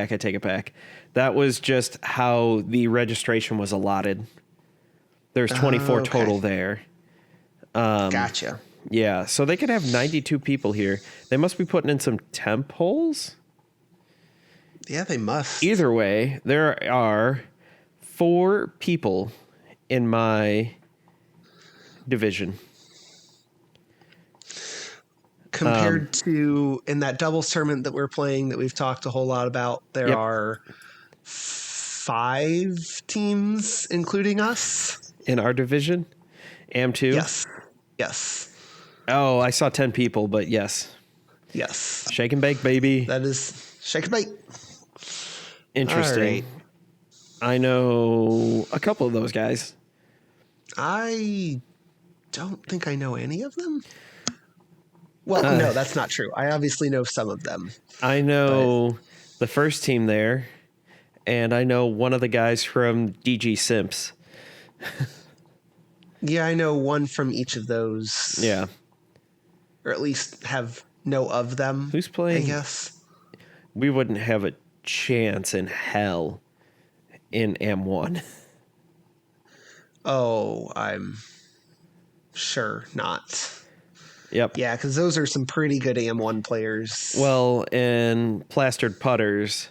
Speaker 1: back. That was just how the registration was allotted. There's 24 total there.
Speaker 2: Gotcha.
Speaker 1: Yeah, so they could have 92 people here. They must be putting in some temp holes.
Speaker 2: Yeah, they must.
Speaker 1: Either way, there are 4 people in my division.
Speaker 2: Compared to in that doubles tournament that we're playing that we've talked a whole lot about, there
Speaker 1: Yep.
Speaker 2: are 5 teams, including us.
Speaker 1: In our division, AM2.
Speaker 2: Yes.
Speaker 1: Oh, I saw 10 people, but yes. Shake and bake, baby.
Speaker 2: That is shake and bake.
Speaker 1: Interesting.
Speaker 2: All right.
Speaker 1: I know a couple of those guys.
Speaker 2: I don't think I know any of them. Well, no, that's not true. I obviously know some of them.
Speaker 1: I know the first team there, and I know one of the guys from DG Simps.
Speaker 2: Yeah, I know one from each of those.
Speaker 1: Yeah.
Speaker 2: Or at least know of them.
Speaker 1: Who's playing?
Speaker 2: I guess.
Speaker 1: We wouldn't have a chance in hell in M1.
Speaker 2: Oh, I'm sure not.
Speaker 1: Yep.
Speaker 2: Yeah, because those are some pretty good AM1 players.
Speaker 1: Well, in Plastered Putters,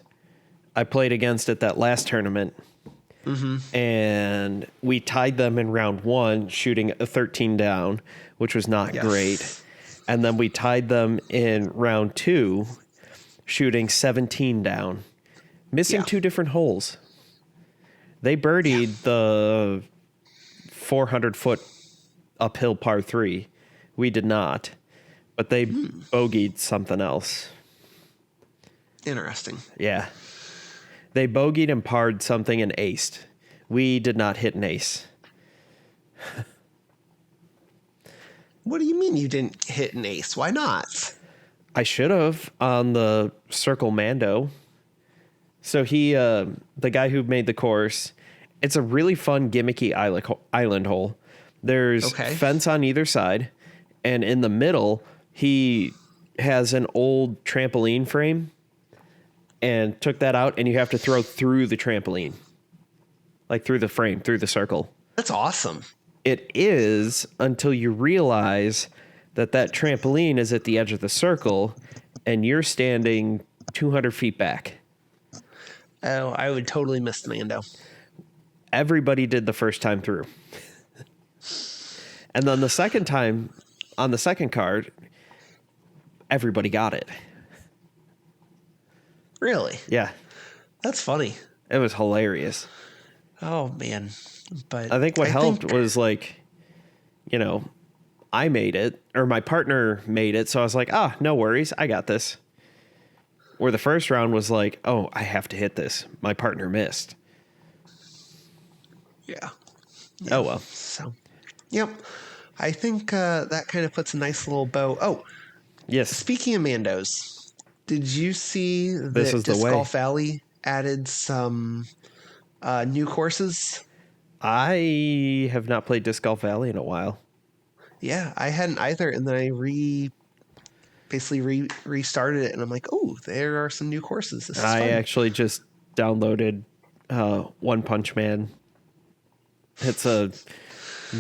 Speaker 1: I played against it that last tournament. And we tied them in round 1, shooting a 13 down, which was not great. And then we tied them in round 2, shooting 17 down, missing 2 different holes. They birdied the 400-foot uphill par 3. We did not, but they bogeyed something else.
Speaker 2: Interesting.
Speaker 1: Yeah. They bogeyed and parred something and aced. We did not hit an ace.
Speaker 2: What do you mean you didn't hit an ace? Why not?
Speaker 1: I should have on the Circle Mando. So he, the guy who made the course, it's a really fun gimmicky island hole. There's fence on either side, and in the middle, he has an old trampoline frame and took that out, and you have to throw through the trampoline, like through the frame, through the circle.
Speaker 2: That's awesome.
Speaker 1: It is until you realize that trampoline is at the edge of the circle, and you're standing 200 feet back.
Speaker 2: Oh, I would totally miss the Mando.
Speaker 1: Everybody did the first time through. And then the second time, on the second card, everybody got it.
Speaker 2: Really?
Speaker 1: Yeah.
Speaker 2: That's funny.
Speaker 1: It was hilarious.
Speaker 2: Oh, man. But
Speaker 1: I think what helped was like, you know, I made it, or my partner made it, so I was like, no worries, I got this. Where the first round was like, oh, I have to hit this. My partner missed.
Speaker 2: Yeah.
Speaker 1: Oh, well.
Speaker 2: So, yep. I think that kind of puts a nice little bow. Oh,
Speaker 1: yes.
Speaker 2: Speaking of Mandos, did you see that Disc Golf Valley added some new courses?
Speaker 1: I have not played Disc Golf Valley in a while.
Speaker 2: Yeah, I hadn't either, and then I restarted it, and I'm like, oh, there are some new courses. This is fun.
Speaker 1: Actually just downloaded One Punch Man. It's a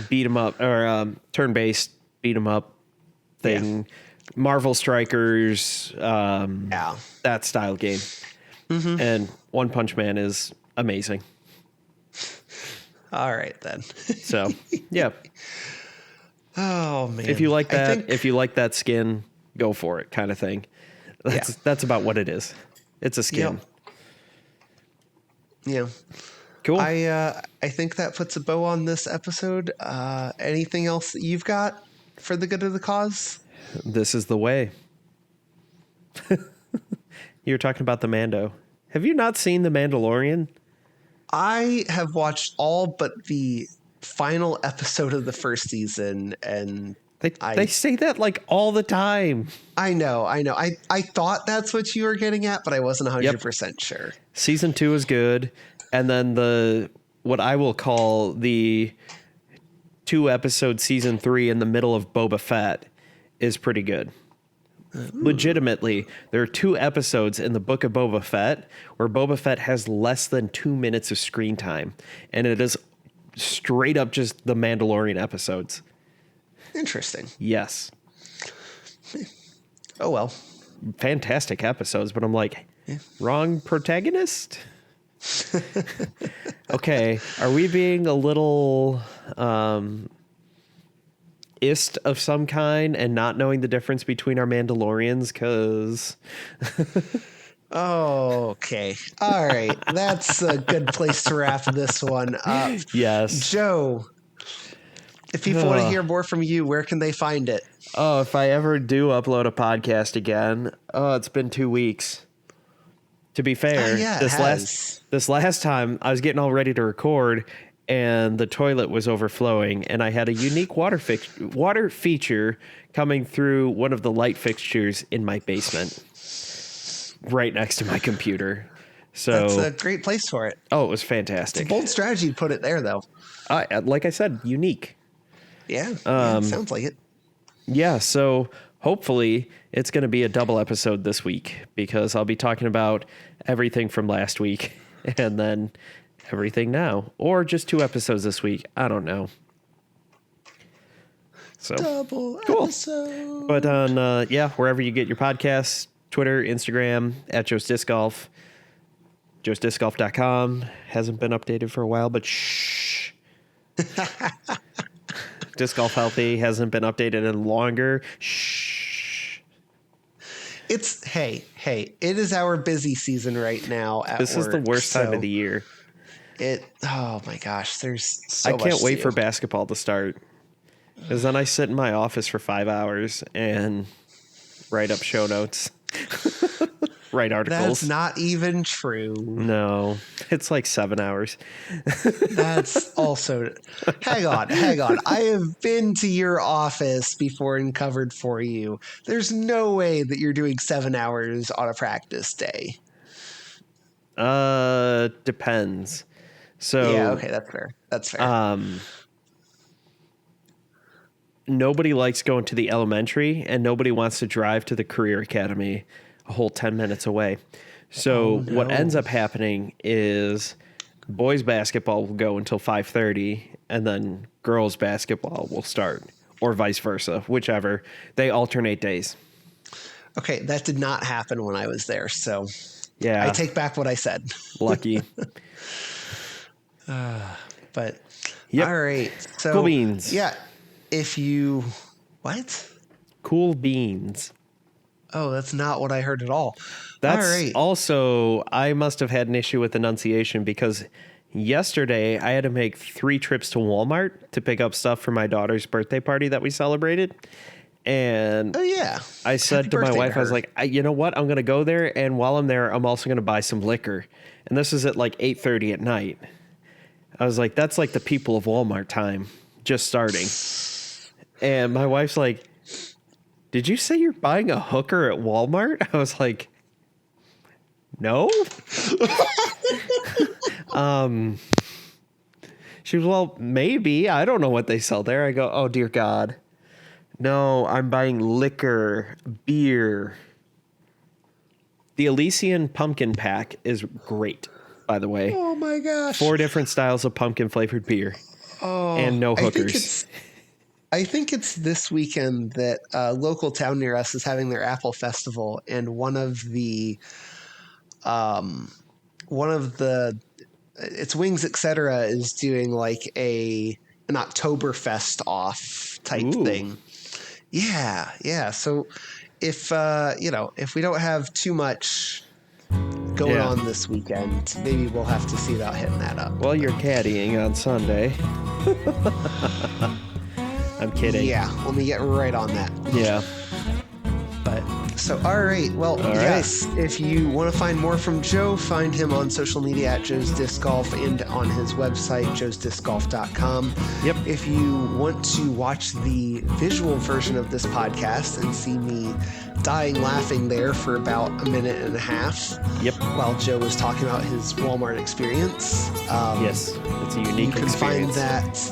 Speaker 1: beat 'em up or turn-based beat 'em up thing. Yeah. Marvel Strikers, that style game. Mm-hmm. And One Punch Man is amazing.
Speaker 2: All right then.
Speaker 1: So, yeah.
Speaker 2: Oh man.
Speaker 1: If you like that, if you like that skin, go for it, kind of thing. That's about what it is. It's a skin.
Speaker 2: Yep. Yeah.
Speaker 1: Cool.
Speaker 2: I think that puts a bow on this episode. Anything else that you've got for the good of the cause?
Speaker 1: This is the way. You're talking about the Mando. Have you not seen The Mandalorian?
Speaker 2: I have watched all but the final episode of the first season, and
Speaker 1: they say that like all the time.
Speaker 2: I know. I thought that's what you were getting at, but I wasn't 100% sure.
Speaker 1: Season 2 is good, and then what I will call the 2-episode season 3 in the middle of Boba Fett is pretty good. Legitimately, there are 2 episodes in the Book of Boba Fett where Boba Fett has less than 2 minutes of screen time, and it is straight up just the Mandalorian episodes.
Speaker 2: Interesting.
Speaker 1: Yes.
Speaker 2: Oh well.
Speaker 1: Fantastic episodes, but I'm like, wrong protagonist? Okay, are we being a little ist of some kind and not knowing the difference between our Mandalorians? Because
Speaker 2: Oh, okay. All right. That's a good place to wrap this one up.
Speaker 1: yes.
Speaker 2: Joe, if people want to hear more from you, where can they find it?
Speaker 1: Oh, if I ever do upload a podcast again, it's been 2 weeks. To be fair,
Speaker 2: Yeah,
Speaker 1: this last time I was getting all ready to record and the toilet was overflowing and I had a unique water feature coming through one of the light fixtures in my basement right next to my computer. So
Speaker 2: That's a great place for it.
Speaker 1: Oh, it was fantastic.
Speaker 2: It's a bold strategy to put it there, though.
Speaker 1: Like I said, unique.
Speaker 2: Yeah, sounds like it.
Speaker 1: Yeah, so hopefully it's going to be a double episode this week because I'll be talking about everything from last week and then everything now, or just 2 episodes this week. I don't know. So
Speaker 2: double
Speaker 1: cool.
Speaker 2: episode.
Speaker 1: But on wherever you get your podcasts, Twitter, Instagram at Joe's Disc Golf, joesdiscgolf.com hasn't been updated for a while, but shh. Disc Golf Healthy hasn't been updated in longer. Shh.
Speaker 2: It's hey, it is our busy season right now at
Speaker 1: This
Speaker 2: work,
Speaker 1: is the worst time of the year.
Speaker 2: Oh my gosh, there's so much
Speaker 1: I can't wait
Speaker 2: to
Speaker 1: for
Speaker 2: do.
Speaker 1: basketball to start. Because then I sit in my office for 5 hours and write up show notes, write articles.
Speaker 2: That's not even true.
Speaker 1: No, it's like 7 hours.
Speaker 2: That's also... Hang on. I have been to your office before and covered for you. There's no way that you're doing 7 hours on a practice day.
Speaker 1: Depends. So
Speaker 2: yeah, okay, that's fair.
Speaker 1: Nobody likes going to the elementary and nobody wants to drive to the career academy a whole 10 minutes away. So what ends up happening is boys basketball will go until 5:30 and then girls basketball will start, or vice versa, whichever. They alternate days.
Speaker 2: Okay, that did not happen when I was there, so
Speaker 1: yeah,
Speaker 2: I take back what I said.
Speaker 1: Lucky.
Speaker 2: But
Speaker 1: yep.
Speaker 2: All right. So
Speaker 1: cool beans.
Speaker 2: Yeah. If you what?
Speaker 1: Cool beans.
Speaker 2: Oh, that's not what I heard at all.
Speaker 1: That's
Speaker 2: all right.
Speaker 1: Also, I must have had an issue with enunciation because yesterday I had to make 3 trips to Walmart to pick up stuff for my daughter's birthday party that we celebrated. And
Speaker 2: oh yeah,
Speaker 1: I said to my wife, I was like, you know what? I'm going to go there. And while I'm there, I'm also going to buy some liquor. And this is at like 8:30 at night. I was like, that's like the people of Walmart time just starting. And my wife's like, did you say you're buying a hooker at Walmart? I was like, no. She was, well, maybe. I don't know what they sell there. I go, oh, dear God. No, I'm buying liquor, beer. The Elysian pumpkin pack is great, by the way.
Speaker 2: Oh, my gosh.
Speaker 1: 4 different styles of pumpkin flavored beer.
Speaker 2: Oh,
Speaker 1: and no hookers.
Speaker 2: I think it's this weekend that a local town near us is having their Apple Festival, and one of the it's Wings Etc. is doing like an Oktoberfest off type thing. Yeah. So if if we don't have too much going on this weekend, maybe we'll have to see about hitting that up.
Speaker 1: Well, you're caddying on Sunday. I'm kidding.
Speaker 2: Yeah, let me get right on that.
Speaker 1: Yeah.
Speaker 2: But so, all right. Well, yes. If you want to find more from Joe, find him on social media at Joe's Disc Golf and on his website, joesdiscgolf.com.
Speaker 1: Yep.
Speaker 2: If you want to watch the visual version of this podcast and see me dying laughing there for about a minute and a half.
Speaker 1: Yep.
Speaker 2: While Joe was talking about his Walmart experience.
Speaker 1: Yes, it's a unique experience.
Speaker 2: Find that.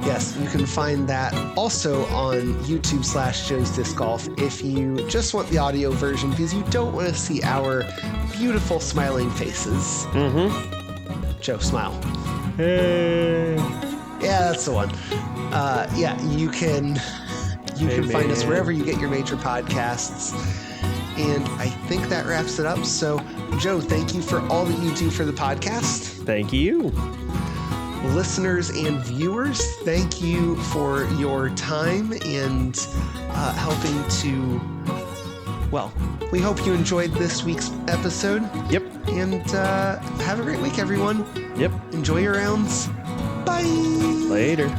Speaker 2: Yes, you can find that also on YouTube/Joe's Disc Golf if you just want the audio version because you don't want to see our beautiful smiling faces.
Speaker 1: Mm-hmm.
Speaker 2: Joe, smile.
Speaker 1: Hey.
Speaker 2: Yeah, that's the one. You can find us wherever you get your major podcasts. And I think that wraps it up. So, Joe, thank you for all that you do for the podcast.
Speaker 1: Thank you.
Speaker 2: Listeners and viewers, thank you for your time and helping to, well, we hope you enjoyed this week's episode.
Speaker 1: Yep.
Speaker 2: And have a great week, everyone.
Speaker 1: Yep.
Speaker 2: Enjoy your rounds. Bye.
Speaker 1: Later.